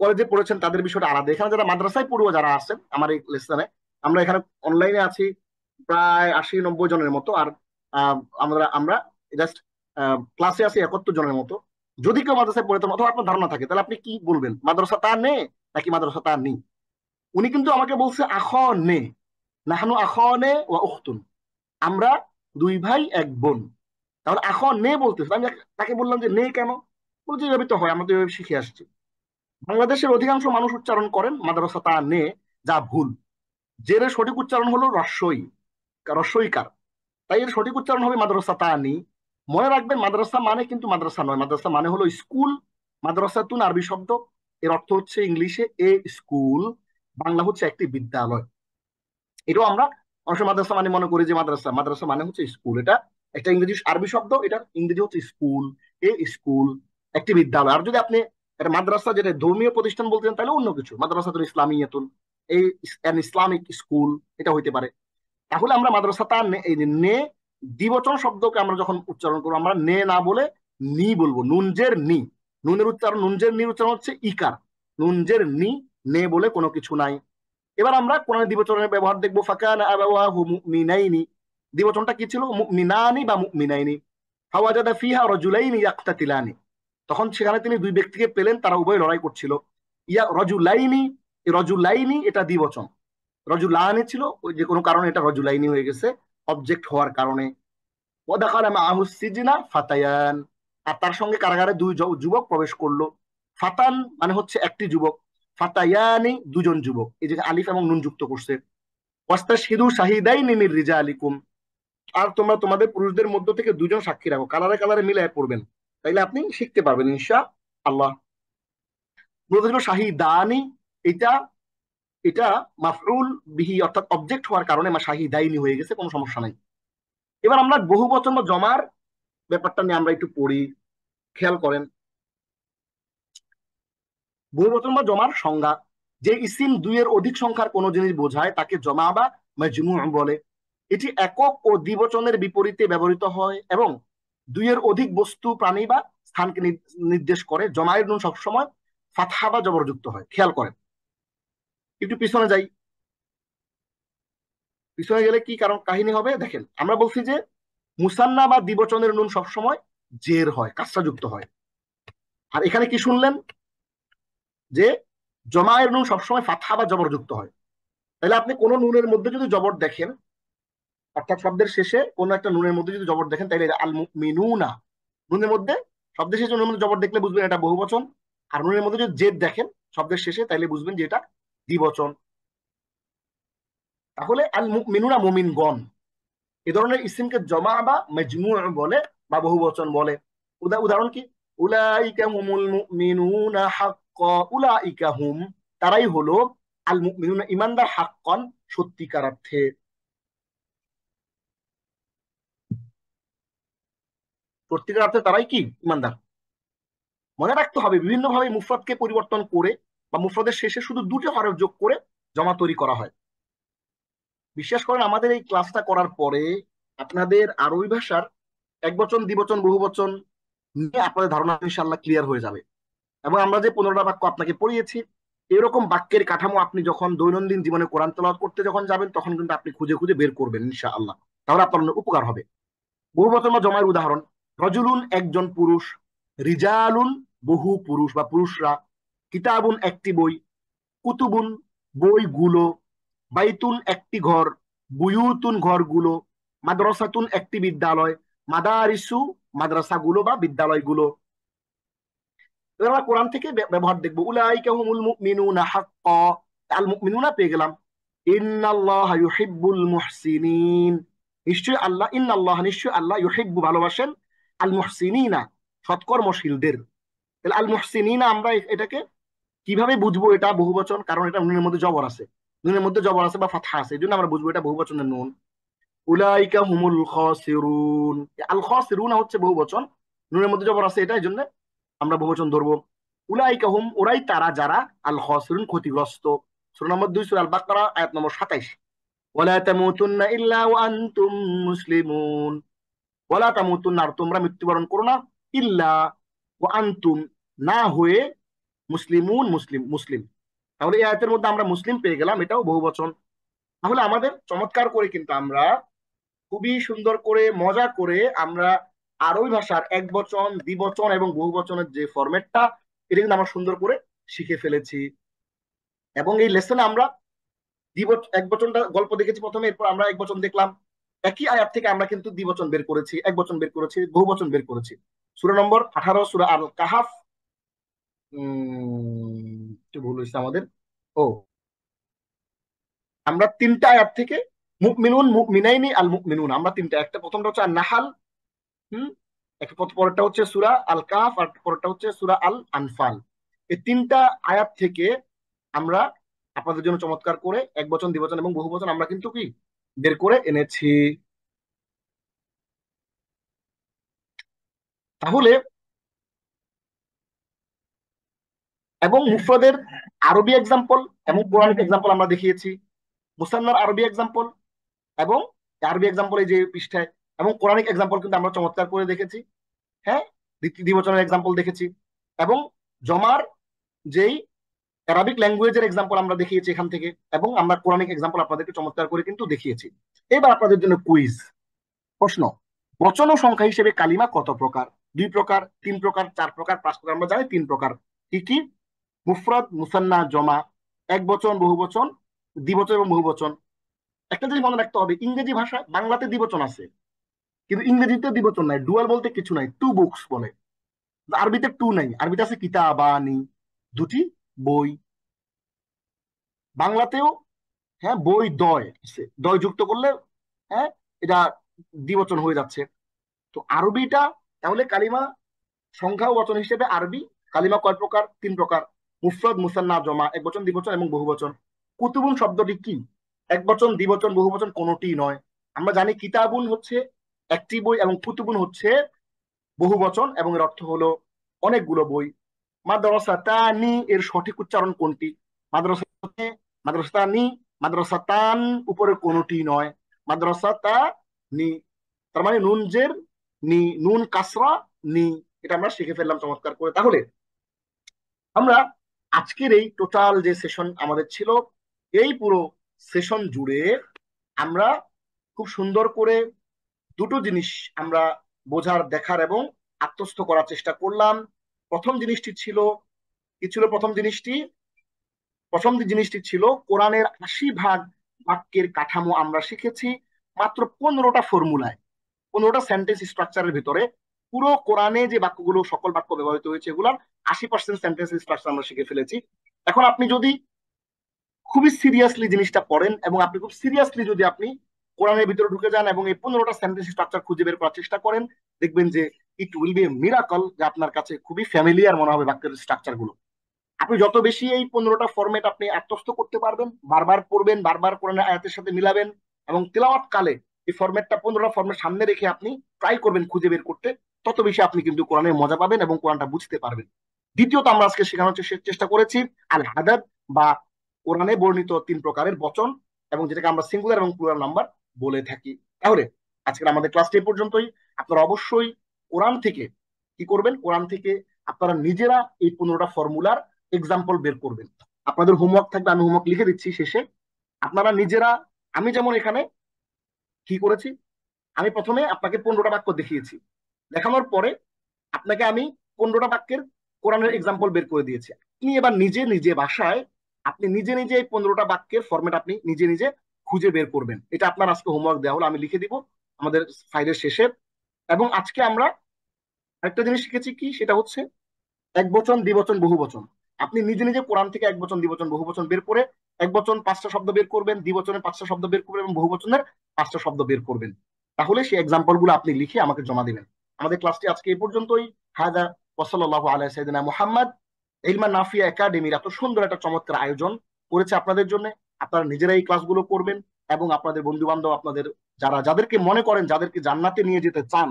কলেজে পড়েছেন তাদের বিষয়টা আলাদা। এখানে যারা মাদ্রাসায় পড়ুয়া যারা আছেন আমার এই লেসনে, আমরা এখানে অনলাইনে আছি প্রায় 80-90 জনের মতো, আর আমরা আমরা জাস্ট ক্লাসে আছি 71 জনের মতো। যদি কেউ মাদ্রাসায় পড়ে অথবা আপনার ধারণা থাকে, তাহলে আপনি কি বলবেন, মাদ্রাসা তা নে নাকি মাদ্রাসা তা নি? উনি কিন্তু আমাকে বলছে আখ নে, নাহানু আখ নে ওয়া উখতুন, আমরা দুই ভাই এক বোন। তাহলে আখ নে বলতেছে, আমি তাকে বললাম যে নে কেন? বলছে এভাবে তো হয়, আমরা তো এভাবে শিখে আসছি। বাংলাদেশের অধিকাংশ মানুষ উচ্চারণ করেন মাদ্রাসা তা নে, যা ভুল। জের সঠিক উচ্চারণ হলো রস্বই, রস্বইকার, তাই এর সঠিক উচ্চারণ হবে মাদ্রাসা তা নি। মনে রাখবেন মাদ্রাসা মানে কিন্তু মাদ্রাসা নয়, মাদ্রাসা মানে হলো স্কুল। মাদ্রাসাতুন আরবি শব্দ, এর অর্থ হচ্ছে ইংলিশে এ স্কুল, বাংলা হচ্ছে একটি বিদ্যালয়। এটাও আমরা অনেক সময় মাদ্রাসা মানে মনে করি যে মাদ্রাসা, মাদ্রাসা মানে হচ্ছে স্কুল, এটা একটা ইংরেজি আরবি শব্দ, এটা ইংরেজি হচ্ছে স্কুল, এ স্কুল একটি বিদ্যালয়। আর যদি আপনি একটা মাদ্রাসা যেটা ধর্মীয় প্রতিষ্ঠান বলতেন তাহলে অন্য কিছু, মাদ্রাসাতুল ইসলামিয়াতুন, এই ইসলামিক স্কুল, এটা হইতে পারে। তাহলে আমরা মাদ্রাসাটা এই যে নে দ্বিবচন শব্দকে আমরা যখন উচ্চারণ করবো, আমরা নে না বলে নি বলবো, নুনজের নি। নুনের উচ্চারণ, নুনজের নির উচ্চারণ হচ্ছে ইকার, নুনজের নি, নে বলে কোনো কিছু নাই। এবার আমরা কোরআন দ্বিবচনের ব্যবহার দেখবো। ফাকানা আবাওয়াহু মুমিনাইনি, দ্বিবচনটা কি ছিল, মুমিনানি বা মুমিনাইনি। ফাওয়াজাদা ফিহা রাজুলাইনি ইয়াকতাতিলানি, তখন সেখানে তিনি দুই ব্যক্তিকে পেলেন, তারা উভয় লড়াই করছিল। ইয়া রাজুলাইনি, রজুলাইনি এটা দ্বিবচন, রজুলানি ছিল ওই যে কোনো কারণে এটা রজুলাইনি হয়ে গেছে অবজেক্ট হওয়ার কারণে। ওয়াদাখালা মাআহু সিজনা ফাতায়ান, আর তার সঙ্গে কারাগারে দুই যুবক প্রবেশ করলো। ফাতান মানে হচ্ছে একটি যুবক, ফাতায়ানি দুজন যুবক, এই যে আলিফ এবং নুন যুক্ত করছে। ওয়াস্তাশহিদু শাহিদাইনি মির রিজালিকুম, আর তোমরা তোমাদের পুরুষদের মধ্য থেকে দুজন সাক্ষী রাখো, কালারে কালারে মিলায় পড়বেন, তাইলে আপনি শিখতে পারবেন ইনশাআল্লাহ। মূলত ছিল শাহিদানি, এটা এটা মাফউল বিহি অর্থাৎ অবজেক্ট হওয়ার কারণে শাহিদাইনি হয়ে গেছে, কোনো সমস্যা নাই। এবার আমরা বহু বচন বা জমার ব্যাপারটা নিয়ে আমরা একটু পড়ি, খেয়াল করেন। বহুবচন বা জমার সংজ্ঞা: যে ইসিম দুইয়ের অধিক সংখ্যার কোন জিনিস বোঝায় তাকে জমা বা মাজমু বলে। এটি একক ও দ্বিবচনের বিপরীতে ব্যবহৃত হয় এবং দুইয়ের অধিক বস্তু, প্রাণী বা স্থানকে নির্দেশ করে। জমায়ের নুন সবসময় ফাতহা বা জবরযুক্ত হয়। খেয়াল করেন, একটু পিছনে যাই। পিছনে গেলে কি কারণ কাহিনী হবে দেখেন। আমরা বলছি যে মুসান্না বা দ্বিবচনের নুন সবসময় জের হয়, কাসরাযুক্ত হয়। আর এখানে কি শুনলেন যে জমায়ের নুন সবসময় ফাতহা বা জবরযুক্ত হয়। তাহলে আপনি কোন নুনের মধ্যে যদি জবর দেখেন, অর্থাৎ শব্দের শেষে কোন একটা নুনের মধ্যে যদি জবর দেখেন, তাহলে আল মুমিনুনা, নুনের মধ্যে শব্দের শেষে নুনের মধ্যে জবর দেখলে বুঝবেন এটা বহুবচন। আর নুনের মধ্যে যদি জেদ দেখেন শব্দের শেষে, তাহলে বুঝবেন যে এটা দ্বিবচন। তাহলে আল মুমিনুনা মুমিনগণ, এই ধরনের ইসিমকে জমা বা মাজমু বলে বা বহুবচন বলে। উদাহরণ কি? উলাইকা হুমুল মুমিনুনা হাক্কা, উলাইকা হুম তারাই হলো আল মুমিনুনা ইমানদার, হাক্কান সত্যিকার অর্থে। সত্যিকার অর্থে তারাই কি ইমানদার। মনে রাখতে হবে বিভিন্নভাবে মুফরাদকে পরিবর্তন করে বা মুফরাদের শেষে শুধু দুটো হরফ যোগ করে জমা তৈরি করা হয়। বিশ্বাস করেন আমাদের এই ক্লাসটা করার পরে আপনাদের আরবি ভাষার একবচন, দ্বিবচন, বহুবচন নিয়ে আপনাদের ধারণা ইনশাআল্লাহ ক্লিয়ার হয়ে যাবে। এবং আমরা যে 15টা বাক্য আপনাকে পড়িয়েছি, এরকম বাক্যের কাঠামো আপনি যখন দৈনন্দিন জীবনে কোরআন তেলাওয়াত করতে যখন যাবেন, তখন কিন্তু আপনি খুঁজে খুঁজে বের করবেন ইনশাআল্লাহ। তাহলে আপনার অনেক উপকার হবে। বহুবচন বা জমায়ের উদাহরণ: রজুলুন একজন পুরুষ, রিজালুন বহু পুরুষ বা পুরুষরা, কিতাবুন একটি বই, কুতুবুন বইগুলো, বাইতুন একটি ঘর, বুয়ুতুন ঘরগুলো, মাদ্রাসাতুন একটি বিদ্যালয়, মাদারিসু মাদ্রাসাগুলো বা বিদ্যালয়গুলো। এবার আমরা কোরআন থেকে ব্যবহার দেখবো। উলাইকা হুমুল মুমিনুনা হাক্কা, আল মুমিনুনা পেয়ে গেলাম। ইন্নাল্লাহা ইউহিব্বুল মুহসিনিন, নিশ্চয় আল্লাহ, ইন্নাল্লাহ নিশ্চয় আল্লাহ, ইউহিব্বু ভালোবাসেন, আল মুহসিনিনা সৎকর্মশীলদের। তাহলে আল মুহসিনিনা আমরা এটাকে কিভাবে বুঝবো এটা বহুবচন? কারণ এটা নুনের মধ্যে জবর আছে, নুনের মধ্যে জবর আছে বা ফাতহা আছে, এই জন্য আমরা বুঝবো এটা বহুবচনের নুন। উলাইকা হুমুল খাসিরুন, আল খাসিরুনা হচ্ছে বহুবচন, নুনের মধ্যে জবর আছে, এটা এই জন্য আমরা বহুবচন ধরবো। উলাইকা হুম ওরাই তারা যারা, আল খাসিরুন ক্ষতিগ্রস্ত। সূরা নম্বর 2 সূরা আল বাকারা আয়াত নম্বর 27। ওয়ালা তামুতুন্না ইল্লা ওয়া আনতুম মুসলিমুন, ওয়ালা তামুতুন্না আর তোমরা মৃত্যুবরণ করো না, ইল্লা ওয়া আনতুম না হয়ে, মুসলিমুন মুসলিম মুসলিম। তাহলে এই আয়াতের মধ্যে আমরা মুসলিম পেয়ে গেলাম, এটাও বহুবচন। তাহলে আমাদের চমৎকার করে কিন্তু আমরা খুবই সুন্দর করে মজা করে আমরা আরবি ভাষার এক বচন, দ্বিবচন এবং বহুবচনের যে ফরম্যাটটা, এটা কিন্তু আমরা সুন্দর করে শিখে ফেলেছি। এবং এই লেসনে আমরা এক বচনটা গল্প দেখেছি প্রথমে, এরপর আমরা এক বচন দেখলাম। একই আয়াত থেকে আমরা কিন্তু দ্বিবচন বের করেছি, এক বচন বের করেছি, বহুবচন বের করেছি। সূরা নম্বর 18 সূরা আল কাহাফ, একটু ভুল হয়েছে আমাদের। ও, আমরা তিনটা আয়াত থেকে মুমিনুন মুমিনাইনি আল মুমিনুন, আমরা তিনটা, একটা প্রথমটা হচ্ছে আন নাহাল, হুম, একটা পরেরটা হচ্ছে সূরা আল কাহফ, আর পরেরটা হচ্ছে সূরা আল আনফাল। এই তিনটা আয়াত থেকে আমরা আপনাদের জন্য চমৎকার করে এক বচন, দ্বিবচন এবং বহুবচন আমরা কিন্তু কি বের করে এনেছি। তাহলে এবং মুফরদের আরবি এক্সাম্পল এবং কোরআনিক এক্সাম্পল আমরা দেখিয়েছি, মুসান্নার আরবি এক্সাম্পল এবং আরবি এক্সাম্পল এই যে পৃষ্ঠায়, এবং কোরআনিক এক্সাম্পল কিন্তু আমরা চমৎকার করে দেখেছি। হ্যাঁ, দ্বিবচনের এক্সাম্পল দেখেছি এবং জমার যেই অ্যারাবিক ল্যাঙ্গুয়েজের এক্সাম্পল আমরা দেখিয়েছি এখান থেকে, এবং আমরা কোরআনিক এক্সাম্পল আপনাদেরকে চমৎকার করে কিন্তু দেখিয়েছি। এবার আপনাদের জন্য কুইজ প্রশ্ন: বচন ও সংখ্যা হিসেবে কালিমা কত প্রকার? 2 প্রকার, 3 প্রকার, 4 প্রকার, 5 প্রকার। আমরা জানি 3 প্রকার। কি কি? মুফরদ, মুসান্না, জমা। এক বচন, বহু বচন, দ্বিবচন এবং বহু বচন। একটা জিনিস মনে রাখতে হবে, ইংরেজি ভাষা, বাংলাতে দ্বিবচন আছে কিন্তু ইংরেজিতে দ্বিবচন নাই, ডুয়াল বলতে কিছু নাই, টু বুকস বলে। আরবিতে টু নাই, আরবিতে আছে কিতাবানি, দুটি বই। বাংলাতেও হ্যাঁ বই দয় আছে, দয় যুক্ত করলে হ্যাঁ এটা দ্বিবচন হয়ে যাচ্ছে। তো আরবিটা তাহলে কালিমা সংখ্যা ও বচন হিসেবে আরবি কালিমা কয় প্রকার? 3 প্রকার: মুফরদ, মুসান্না, জমা, এক বচন, দ্বিবচন এবং বহু বচন। কুতুবুন শব্দটি কি? এক বচন, দ্বিবচন, বহু বচন কোনোটি নয়। আমরা জানি কিতাবুন হচ্ছে একটি বই এবং কুতুবুন হচ্ছে বহু বচন এবং এর অর্থ হলো অনেকগুলো বই। মাদ্রাসাতানি এর সঠিক উচ্চারণ কোনটি? মাদ্রাসাতে, মাদ্রাসাতানি, মাদ্রাসাতান, উপরে কোনোটি নয়, মাদ্রাসাতানি। তার মানে নুন জের নি, নুন কাসরা নি। এটা আমরা শিখে ফেললাম চমৎকার করে। তাহলে আমরা আজকের এই টোটাল যে সেশন আমাদের ছিল, এই পুরো সেশন জুড়ে আমরা খুব সুন্দর করে দুটো জিনিস আমরা বোঝার, দেখার এবং আত্মস্থ করার চেষ্টা করলাম। প্রথম জিনিসটি ছিল কি? ছিল প্রথম জিনিসটি ছিল কোরআনের 80 ভাগ বাক্যের কাঠামো আমরা শিখেছি মাত্র 15টা ফর্মুলায়, 15টা সেন্টেন্স স্ট্রাকচারের ভিতরে। পুরো কোরআনে যে বাক্যগুলো, সকল বাক্য ব্যবহৃত হয়েছে, এগুলার 80% সেন্টেন্স স্ট্রাকচার আমরা শিখে ফেলেছি। এখন আপনি যদি খুবই সিরিয়াসলি জিনিসটা পড়েন এবং আপনি খুব সিরিয়াসলি যদি আপনি কোরআনের ভিতরে ঢুকে যান এবং এই 15টা সেন্টেন্স স্ট্রাকচার খুঁজে বের করার চেষ্টা করেন, দেখবেন যে it will B A miracle, যে আপনার কাছে খুবই ফ্যামিলিয়ার মনে হবে বাক্যের স্ট্রাকচার গুলো। আপনি যত বেশি এই 15টা ফরম্যাট আপনি আত্মস্থ করতে পারবেন, বারবার পড়বেন, বারবার কোরআনের আয়াতের সাথে মিলাবেন এবং তিলাওয়াত কালে এই ফরম্যাটটা, 15টা ফরম্যাট সামনে রেখে আপনি ট্রাই করবেন খুঁজে বের করতে, তত বেশি আপনি কিন্তু কোরআনের মজা পাবেন এবং কোরআনটা বুঝতে পারবেন। দ্বিতীয়ত আমরা আজকে শেখানোর চেষ্টা করেছি আল আদাদ, বা কোরআনে বর্ণিত 3 প্রকারের বচন, এবং যেটাকে আমরা সিঙ্গুলার এবং প্লুরাল নাম্বার বলে থাকি। তাহলে আজকের আমাদের ক্লাসটি এই পর্যন্তই। আপনারা অবশ্যই কোরআন থেকে কি করবেন? কোরআন থেকে আপনারা নিজেরা এই 15টা ফর্মুলার এক্সাম্পল বের করবেন। আপনাদের হোমওয়ার্ক থাকবে, আমি হোমওয়ার্ক লিখে দিচ্ছি শেষে। আপনারা নিজেরা, আমি যেমন এখানে কি করেছি, আমি প্রথমে আপনাকে 15টা বাক্য দেখিয়েছি, দেখানোর পরে আপনাকে আমি 15টা বাক্যের কোরআনের এক্সাম্পল বের করে দিয়েছি। আপনি এবার নিজে নিজে বাসায় আপনি নিজে নিজে এই 15টা বাক্যের ফরম্যাট আপনি নিজে নিজে খুঁজে বের করবেন। এটা আপনার আজকে হোমওয়ার্ক দেওয়া হলো, আমি লিখে দিব আমাদের ফাইলের শেষে। এবং আজকে আমরা আরেকটা জিনিস শিখেছি কি, সেটা হচ্ছে এক বচন, দ্বিবচন, বহু বচন। আপনি নিজে নিজে কোরআন থেকে এক বচন, দ্বিবচন, বহু বচন বের করে এক বচন 5টা শব্দ বের করবেন, দ্বিবচনের 5টা শব্দ বের করবেন এবং বহু বচনের 5টা শব্দ বের করবেন। তাহলে সেই এক্সাম্পল গুলো আপনি লিখে আমাকে জমা দিবেন। আমাদের ক্লাসটি আজকে এই পর্যন্তই। হাদা ওয়াসাল্লাল্লাহু আলা সাইয়্যিদিনা মুহাম্মদ। ইলমান নাফিয়া একাডেমির এত সুন্দর একটা চমৎকার আয়োজন করেছে আপনাদের জন্য। আপনারা নিজেরা এই ক্লাসগুলো করবেন এবং আপনাদের বন্ধু বান্ধব, আপনাদের যাদেরকে মনে করেন, যাদেরকে জান্নাতে নিয়ে যেতে চান,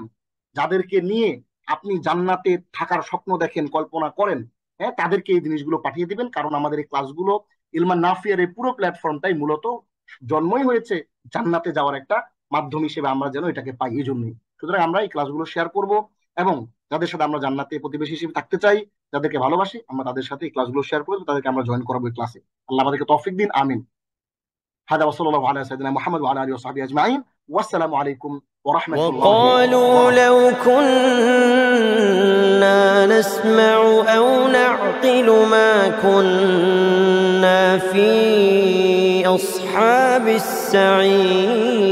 যাদেরকে নিয়ে আপনি জান্নাতে থাকার স্বপ্ন দেখেন, কল্পনা করেন, হ্যাঁ, তাদেরকে এই জিনিসগুলো পাঠিয়ে দিবেন। কারণ আমাদের এই ক্লাসগুলো, ইলমান নাফিয়ার এই পুরো প্ল্যাটফর্মটাই মূলত জন্মই হয়েছে জান্নাতে যাওয়ার একটা মাধ্যম হিসেবে, আমরা যেন এটাকে পাই, এই জন্যই। সুতরাং আমরা এই ক্লাসগুলো শেয়ার করব এবং যাদের সাথে আমরা জান্নাতে প্রতিবেশী হিসেবে থাকতে চাই, যাদেরকে ভালোবাসি, আমরা তাদের সাথে এই ক্লাসগুলো শেয়ার করবো, তাদেরকে আমরা জয়েন করাবো এই ক্লাসে। আল্লাহ আমাদেরকে তৌফিক দিন, আমিন। هذا وصلى الله على سيدنا محمد وعلى اله وصحبه اجمعين، والسلام عليكم ورحمه الله وقالوا لو كنا نسمع أو نعقل ما كنا في أصحاب السعير